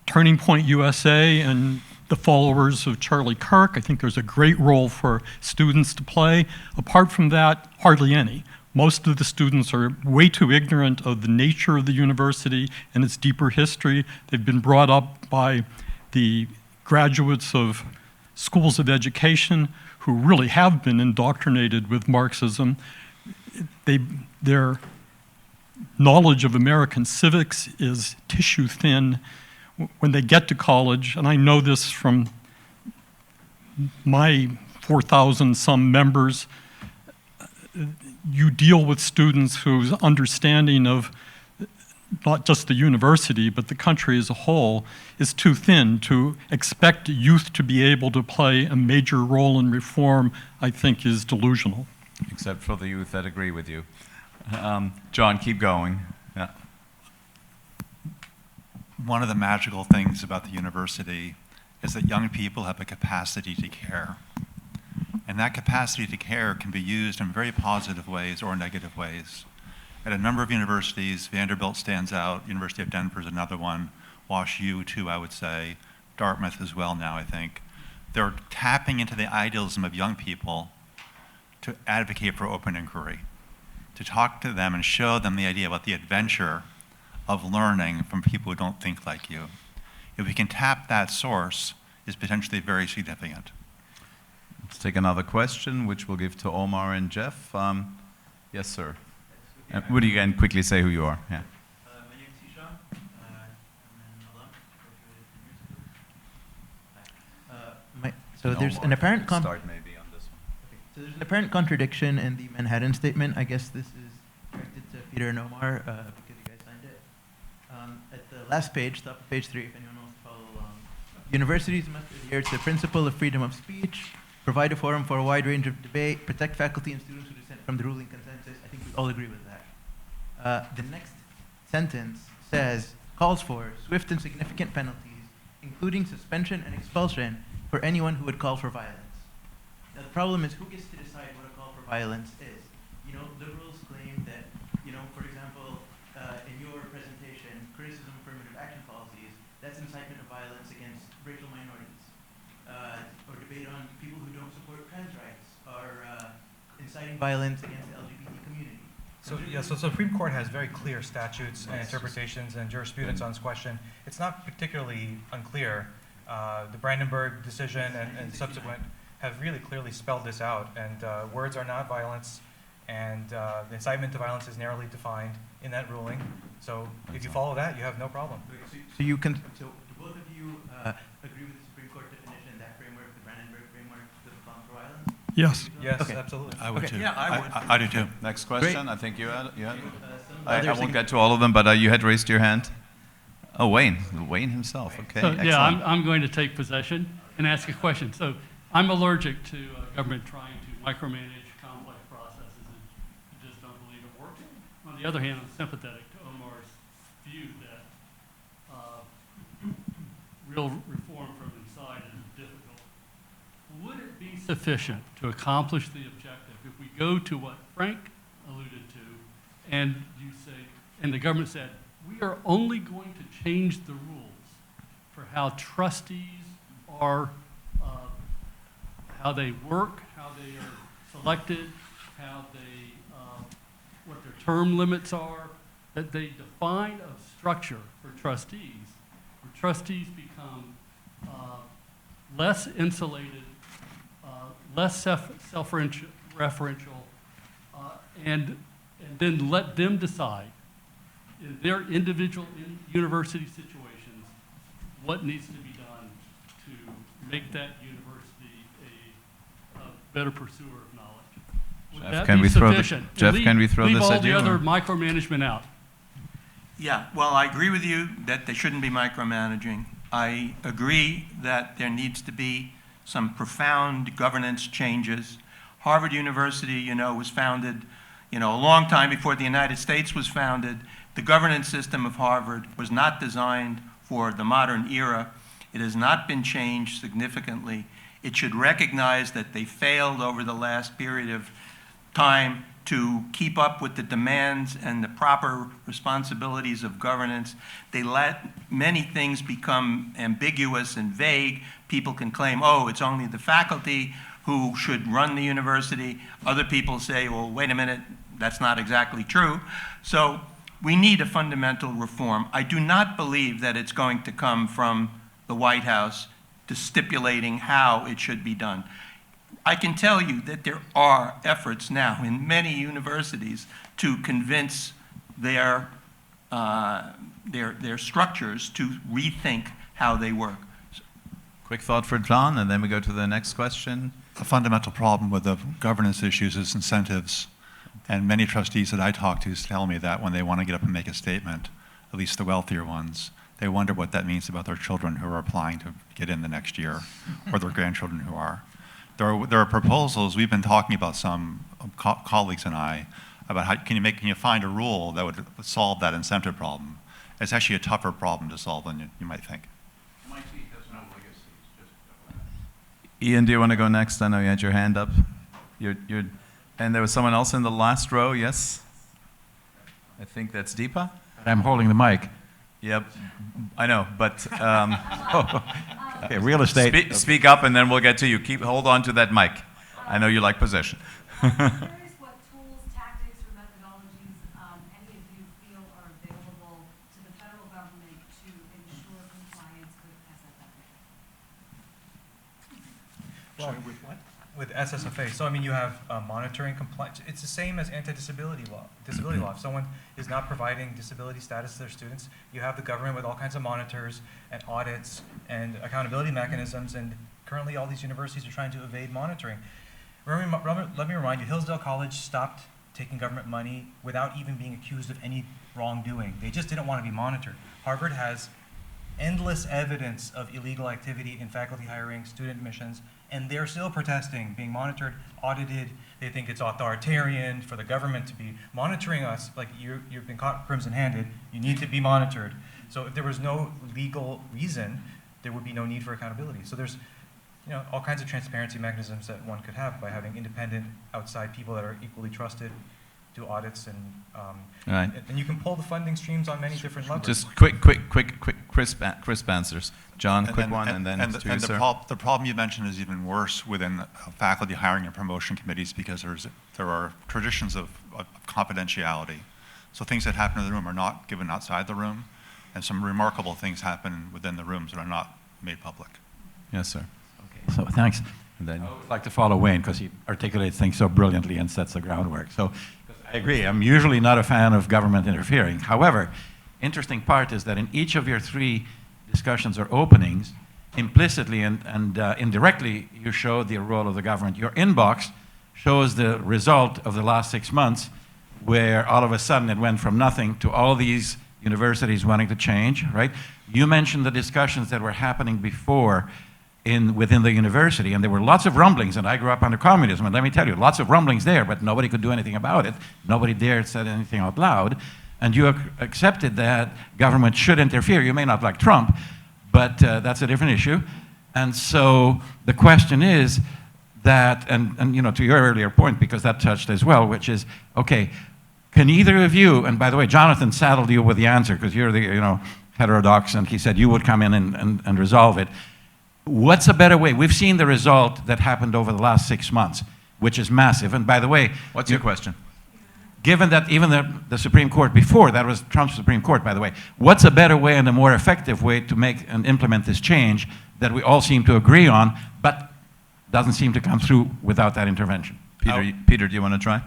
Turning Point USA and the followers of Charlie Kirk, I think there's a great role for students to play. Apart from that, hardly any. Most of the students are way too ignorant of the nature of the university and its deeper history. They've been brought up by the graduates of schools of education who really have been indoctrinated with Marxism. Their knowledge of American civics is tissue thin. When they get to college, and I know this from my 4,000 some members, you deal with students whose understanding of not just the university, but the country as a whole is too thin. To expect youth to be able to play a major role in reform, I think, is delusional. Except for the youth that agree with you. John, keep going. Yeah. One of the magical things about the university is that young people have a capacity to care. And that capacity to care can be used in very positive ways or negative ways. At a number of universities, Vanderbilt stands out, University of Denver is another one, Wash U too, I would say, Dartmouth as well now, I think. They're tapping into the idealism of young people to advocate for open inquiry, to talk to them and show them the idea about the adventure of learning from people who don't think like you. If we can tap that source, is potentially very significant. Let's take another question, which we'll give to Omar and Jeff. Yes, sir. Would you again quickly say who you are? Yeah. My name is Hisham. I'm an alum. So there's an apparent start maybe on this one. So there's an apparent contradiction in the Manhattan Statement. I guess this is directed to Peter and Omar because you guys signed it. At the last page, top of page 3, if anyone wants to follow along. Universities must adhere to the principle of freedom of speech, provide a forum for a wide range of debate, protect faculty and students who dissent from the ruling consensus. I think we all agree with that. The next sentence calls for swift and significant penalties, including suspension and expulsion for anyone who would call for violence. Now the problem is, who gets to decide what a call for violence is? Liberals claim that, for example, in your presentation, criticism of affirmative action policies, that's incitement of violence against racial minorities. Or debate on people who don't support trans rights are inciting violence against the LGBT community. So the Supreme Court has very clear statutes and interpretations and jurisprudence on this question. It's not particularly unclear. The Brandenburg decision and subsequent have really clearly spelled this out. And words are not violence, and the incitement to violence is narrowly defined in that ruling. So if you follow that, you have no problem. So do both of you agree with the Supreme Court definition, that framework, the Brandenburg framework, the call for violence? Yes. Yes, Okay. absolutely. I would Okay. too. Yeah, I would. I do too. Next question. I think you had. I Others won't get to all of them, but you had raised your hand. Oh, Wayne himself. Okay. So, excellent. yeah, I'm going to take possession and ask a question. So I'm allergic to government trying to micromanage complex processes, and I just don't believe it works. On the other hand, I'm sympathetic to Omar's view that real reform from inside is difficult. Would it be sufficient to accomplish the objective if we go to what Frank alluded to, and you say, and the government said, we are only going to change the rules for how trustees are, how they work, how they are selected, how they, what their term limits are, that they define a structure for trustees, where trustees become less insulated, less self-referential, and then let them decide in their individual university situations what needs to be done to make that university a better pursuer of knowledge. Would Jeff, that can be we throw sufficient? Jeff, Leave- can we throw leave this all at the you, other or- micromanagement out. Yeah, well, I agree with you that there shouldn't be micromanaging. I agree that there needs to be some profound governance changes. Harvard University, you know, was founded, you know, a long time before the United States was founded. The governance system of Harvard was not designed for the modern era. It has not been changed significantly. It should recognize that they failed over the last period of time to keep up with the demands and the proper responsibilities of governance. They let many things become ambiguous and vague. People can claim, oh, it's only the faculty who should run the university. Other people say, well, wait a minute, that's not exactly true. So we need a fundamental reform. I do not believe that it's going to come from the White House to stipulating how it should be done. I can tell you that there are efforts now in many universities to convince their structures to rethink how they work. Quick thought for John, and then we go to the next question. The fundamental problem with the governance issues is incentives. And many trustees that I talk to tell me that when they want to get up and make a statement, at least the wealthier ones, they wonder what that means about their children who are applying to get in the next year, or their grandchildren who are. There are proposals, we've been talking about some colleagues and I, about how can you find a rule that would solve that incentive problem. It's actually a tougher problem to solve than you might think. Ian, do you want to go next? I know you had your hand up. And there was someone else in the last row, yes? I think that's Deepa. I'm holding the mic. Yep, I know, but Okay, real estate. speak up and then we'll get to you. Hold on to that mic. I know you like possession. I'm curious what tools, tactics, or methodologies any of you feel are available to the federal government to ensure compliance with SFFA. Sorry, with what? With SSFA. So I mean, you have monitoring compliance. It's the same as anti-disability law. Disability law. If someone is not providing disability status to their students, you have the government with all kinds of monitors and audits and accountability mechanisms. And currently, all these universities are trying to evade monitoring. Let me remind you, Hillsdale College stopped taking government money without even being accused of any wrongdoing. They just didn't want to be monitored. Harvard has endless evidence of illegal activity in faculty hiring, student admissions, and they're still protesting, being monitored, audited. They think it's authoritarian for the government to be monitoring us. Like, you've been caught crimson-handed, you need to be monitored. So if there was no legal reason, there would be no need for accountability. So there's all kinds of transparency mechanisms that one could have by having independent outside people that are equally trusted do audits, and Right. and you can pull the funding streams on many different levels. Just quick, crisp answers. John, quick one, and then to you, sir. The problem you mentioned is even worse within faculty hiring and promotion committees, because there are traditions of confidentiality. So things that happen in the room are not given outside the room, and some remarkable things happen within the rooms that are not made public. Yes, sir. Okay, so thanks. And then, I would like to follow Wayne because he articulates things so brilliantly and sets the groundwork. So I agree. I'm usually not a fan of government interfering. However, interesting part is that in each of your three discussions or openings, implicitly and indirectly, you show the role of the government. Your inbox shows the result of the last 6 months, where all of a sudden it went from nothing to all these universities wanting to change, right? You mentioned the discussions that were happening before within the university, and there were lots of rumblings, and I grew up under communism, and let me tell you, lots of rumblings there, but nobody could do anything about it. Nobody dared say anything out loud, and you accepted that government should interfere. You may not like Trump, but that's a different issue. And so the question is, that, and you know, to your earlier point, because that touched as well, which is, okay, can either of you, and by the way, Jonathan saddled you with the answer, because you're the, you know, Heterodox, and he said you would come in and resolve it. What's a better way? We've seen the result that happened over the last 6 months, which is massive. And by the way, What's your question? given that even the Supreme Court before, that was Trump's Supreme Court, by the way, what's a better way and a more effective way to make and implement this change that we all seem to agree on, but doesn't seem to come through without that intervention? Peter, do you want to try?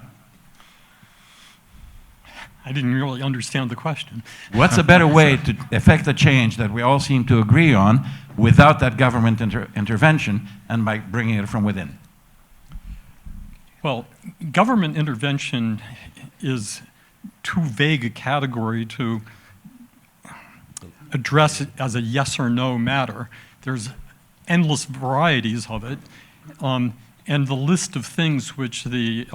I didn't really understand the question. What's a better way to effect the change that we all seem to agree on without that government intervention and by bringing it from within? Well, government intervention is too vague a category to address it as a yes or no matter. There's endless varieties of it. And the list of things which the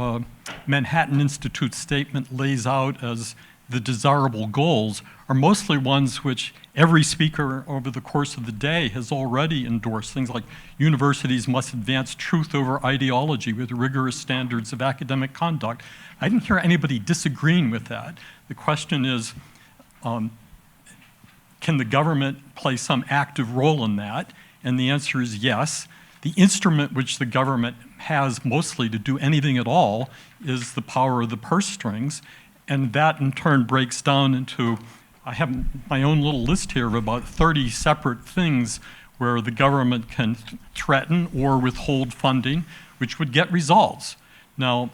Manhattan Institute statement lays out as the desirable goals are mostly ones which every speaker over the course of the day has already endorsed. Things like universities must advance truth over ideology with rigorous standards of academic conduct. I didn't hear anybody disagreeing with that. The question is, can the government play some active role in that? And the answer is yes. The instrument which the government has mostly to do anything at all is the power of the purse strings, and that in turn breaks down into, I have my own little list here of about 30 separate things where the government can threaten or withhold funding, which would get results. Now,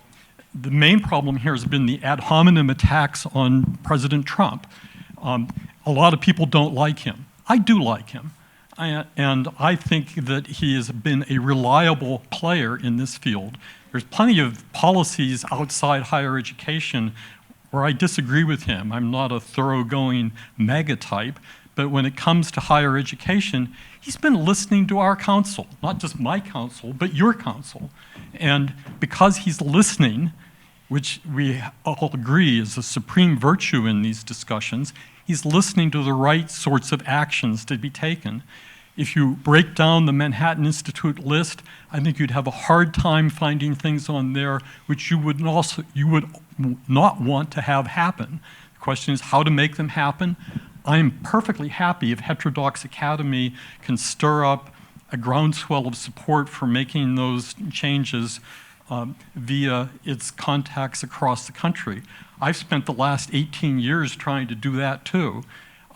the main problem here has been the ad hominem attacks on President Trump. A lot of people don't like him. I do like him. And I think that he has been a reliable player in this field. There's plenty of policies outside higher education where I disagree with him. I'm not a thoroughgoing MAGA type, but when it comes to higher education, he's been listening to our council, not just my council, but your council. And because he's listening, which we all agree is a supreme virtue in these discussions, he's listening to the right sorts of actions to be taken. If you break down the Manhattan Institute list, I think you'd have a hard time finding things on there which you would not want to have happen. The question is how to make them happen. I'm perfectly happy if Heterodox Academy can stir up a groundswell of support for making those changes via its contacts across the country. I've spent the last 18 years trying to do that too.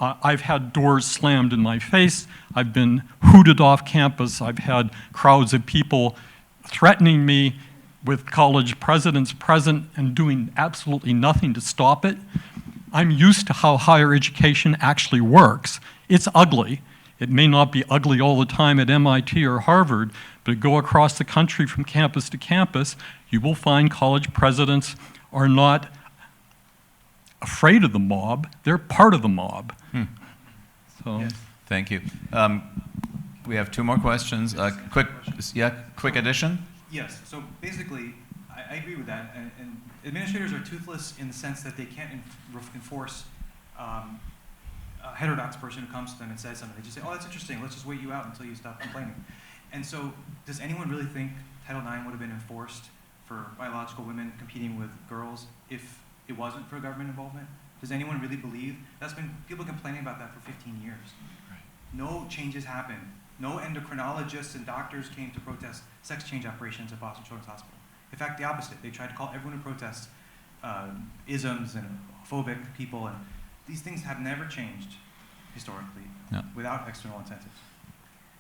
I've had doors slammed in my face. I've been hooted off campus. I've had crowds of people threatening me with college presidents present and doing absolutely nothing to stop it. I'm used to how higher education actually works. It's ugly. It may not be ugly all the time at MIT or Harvard, but go across the country from campus to campus, you will find college presidents are not afraid of the mob, they're part of the mob. So. Yes. Thank you. We have 2 more questions. Quick addition? Yes, so basically, I agree with that, and administrators are toothless in the sense that they can't enforce a heterodox person who comes to them and says something. They just say, oh, that's interesting, let's just wait you out until you stop complaining. And so, does anyone really think Title IX would have been enforced for biological women competing with girls if it wasn't for government involvement? Does anyone really believe? That's been people complaining about that for 15 years. Right. No changes happened. No endocrinologists and doctors came to protest sex change operations at Boston Children's Hospital. In fact, the opposite. They tried to call everyone who protests isms and phobic people, and these things have never changed historically without external incentives.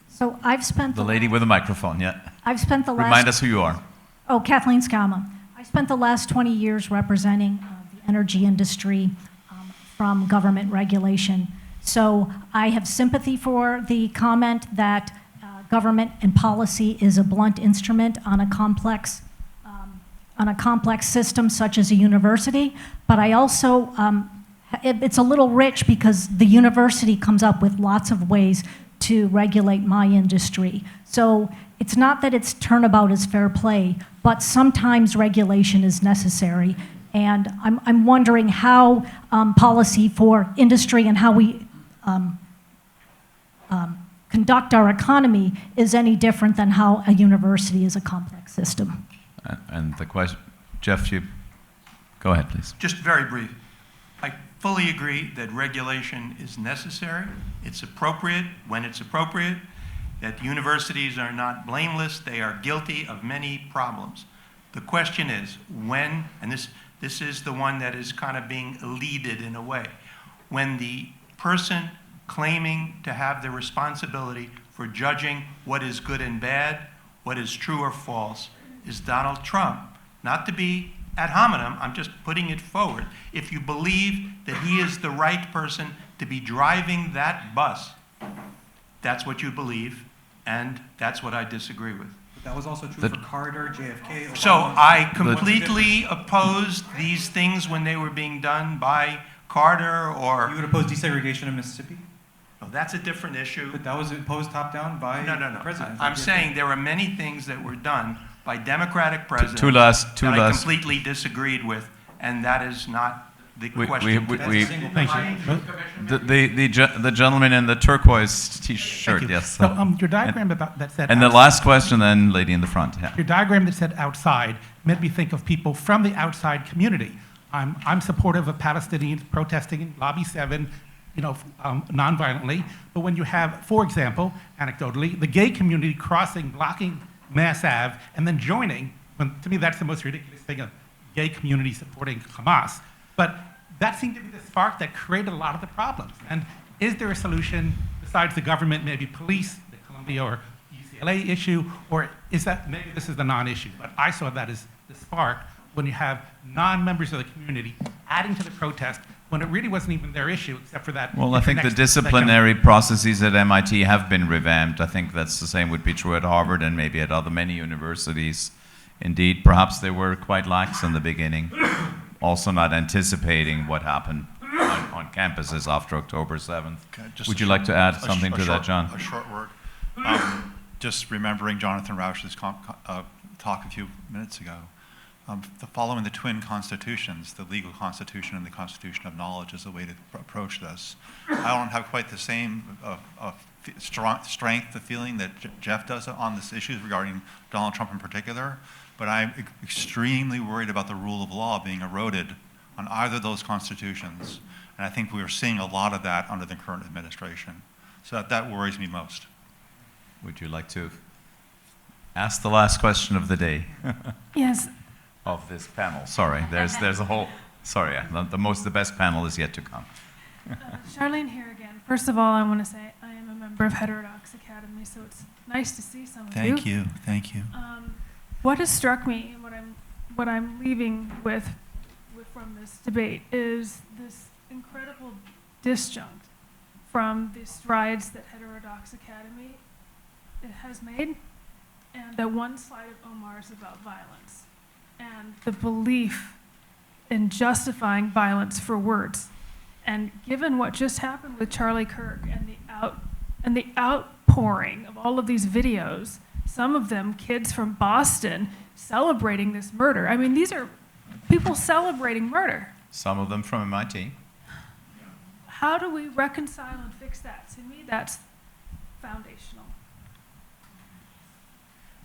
So I've spent the lady with the microphone. Yeah. I've spent the last. Remind us who you are. Oh, Kathleen Scalma. I spent the last 20 years representing the energy industry from government regulation. So I have sympathy for the comment that government and policy is a blunt instrument on a complex system such as a university. But I also, it's a little rich because the university comes up with lots of ways to regulate my industry. So it's not that its turnabout is fair play, but sometimes regulation is necessary. And I'm wondering how policy for industry and how we conduct our economy is any different than how a university is a complex system. And the question, Jeff, you go ahead, please. Just very brief. I fully agree that regulation is necessary. It's appropriate when it's appropriate, that universities are not blameless. They are guilty of many problems. The question is when, and this is the one that is kind of being eluded in a way, when the person claiming to have the responsibility for judging what is good and bad, what is true or false, is Donald Trump. Not to be ad hominem, I'm just putting it forward. If you believe that he is the right person to be driving that bus, that's what you believe, and that's what I disagree with. But that was also true for Carter, JFK, Obama. So I completely opposed these things when they were being done by Carter or... You would oppose desegregation of Mississippi? No, that's a different issue. But that was imposed top-down by the president. I'm saying there are many things that were done by Democratic presidents that I completely disagreed with, and that is not the question. The gentleman in the turquoise T-shirt, yes. So your diagram that said... And the last question then, lady in the front. Yeah. Your diagram that said outside made me think of people from the outside community. I'm supportive of Palestinians protesting in Lobby 7, nonviolently. But when you have, for example, anecdotally, the gay community blocking Mass Ave, and then joining, to me that's the most ridiculous thing, a gay community supporting Hamas. But that seemed to be the spark that created a lot of the problems. And is there a solution besides the government, maybe police, the Columbia or UCLA issue, or is that, maybe this is the non-issue, but I saw that as the spark when you have non-members of the community adding to the protest when it really wasn't even their issue except for that. Well, I think the disciplinary processes at MIT have been revamped. I think that's the same would be true at Harvard and maybe at many universities. Indeed, perhaps they were quite lax in the beginning, also not anticipating what happened on campuses after October 7th. Would you like to add something to that, John? A short word. Just remembering Jonathan Rauch's talk a few minutes ago. Following the twin constitutions, the legal constitution and the constitution of knowledge is a way to approach this. I don't have quite the same strength, the feeling that Jeff does on this issues regarding Donald Trump in particular, but I'm extremely worried about the rule of law being eroded on either of those constitutions. And I think we are seeing a lot of that under the current administration. So that worries me most. Would you like to ask the last question of the day? Yes. Of this panel. Sorry, there's a whole, sorry, the best panel is yet to come. Charlene here again. First of all, I want to say I am a member of Heterodox Academy, so it's nice to see some of you. Thank you. What has struck me and what I'm leaving with from this debate is this incredible disjunct from the strides that Heterodox Academy has made, and that one slide of Omar's about violence, and the belief in justifying violence for words. And given what just happened with Charlie Kirk and the outpouring of all of these videos, some of them kids from Boston celebrating this murder. I mean, these are people celebrating murder. Some of them from MIT. How do we reconcile and fix that? To me, that's foundational.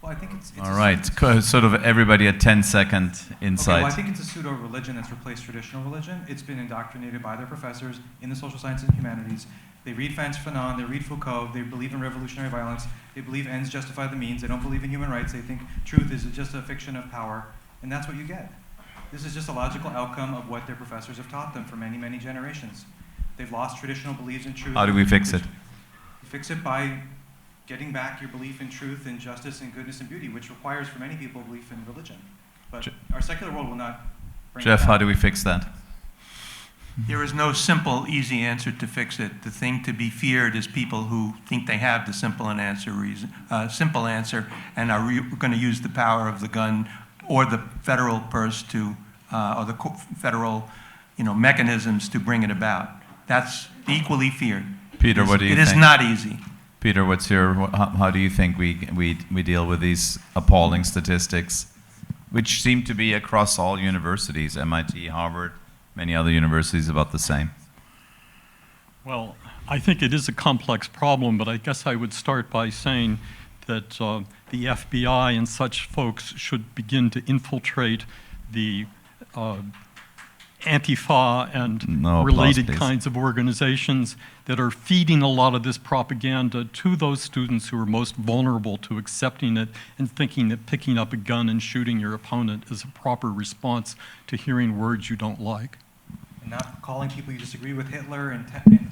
Well, I think it's all right, sort of everybody a 10-second insight. Okay, well, I think it's a pseudo-religion that's replaced traditional religion. It's been indoctrinated by their professors in the social sciences and humanities. They read Frantz Fanon, they read Foucault, they believe in revolutionary violence, they believe ends justify the means, they don't believe in human rights, they think truth is just a fiction of power, and that's what you get. This is just a logical outcome of what their professors have taught them for many, many generations. They've lost traditional beliefs in truth. How do we fix it? You fix it by getting back your belief in truth and justice and goodness and beauty, which requires for many people belief in religion. But our secular world will not bring Jeff, it back. how do we fix that? There is no simple, easy answer to fix it. The thing to be feared is people who think they have the simple answer, and are going to use the power of the gun or the federal purse to, or the federal, mechanisms to bring it about. That's equally feared. Peter, what do you think? It is not easy. Peter, how do you think we deal with these appalling statistics, which seem to be across all universities, MIT, Harvard, many other universities about the same? Well, I think it is a complex problem, but I guess I would start by saying that the FBI and such folks should begin to infiltrate the Antifa and related kinds of organizations that are feeding a lot of this propaganda to those students who are most vulnerable to accepting it and thinking that picking up a gun and shooting your opponent is a proper response to hearing words you don't like. And not calling people you disagree with Hitler and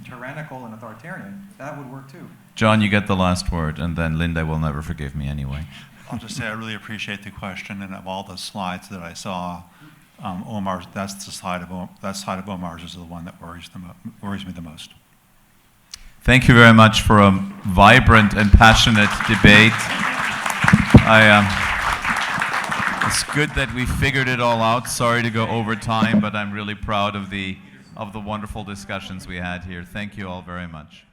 tyrannical and authoritarian. That would work too. John, you get the last word, and then Linda will never forgive me anyway. I'll just say I really appreciate the question, and of all the slides that I saw, Omar, that side of Omar's is the one that worries me the most. Thank you very much for a vibrant and passionate debate. It's good that we figured it all out. Sorry to go over time, but I'm really proud of the wonderful discussions we had here. Thank you all very much.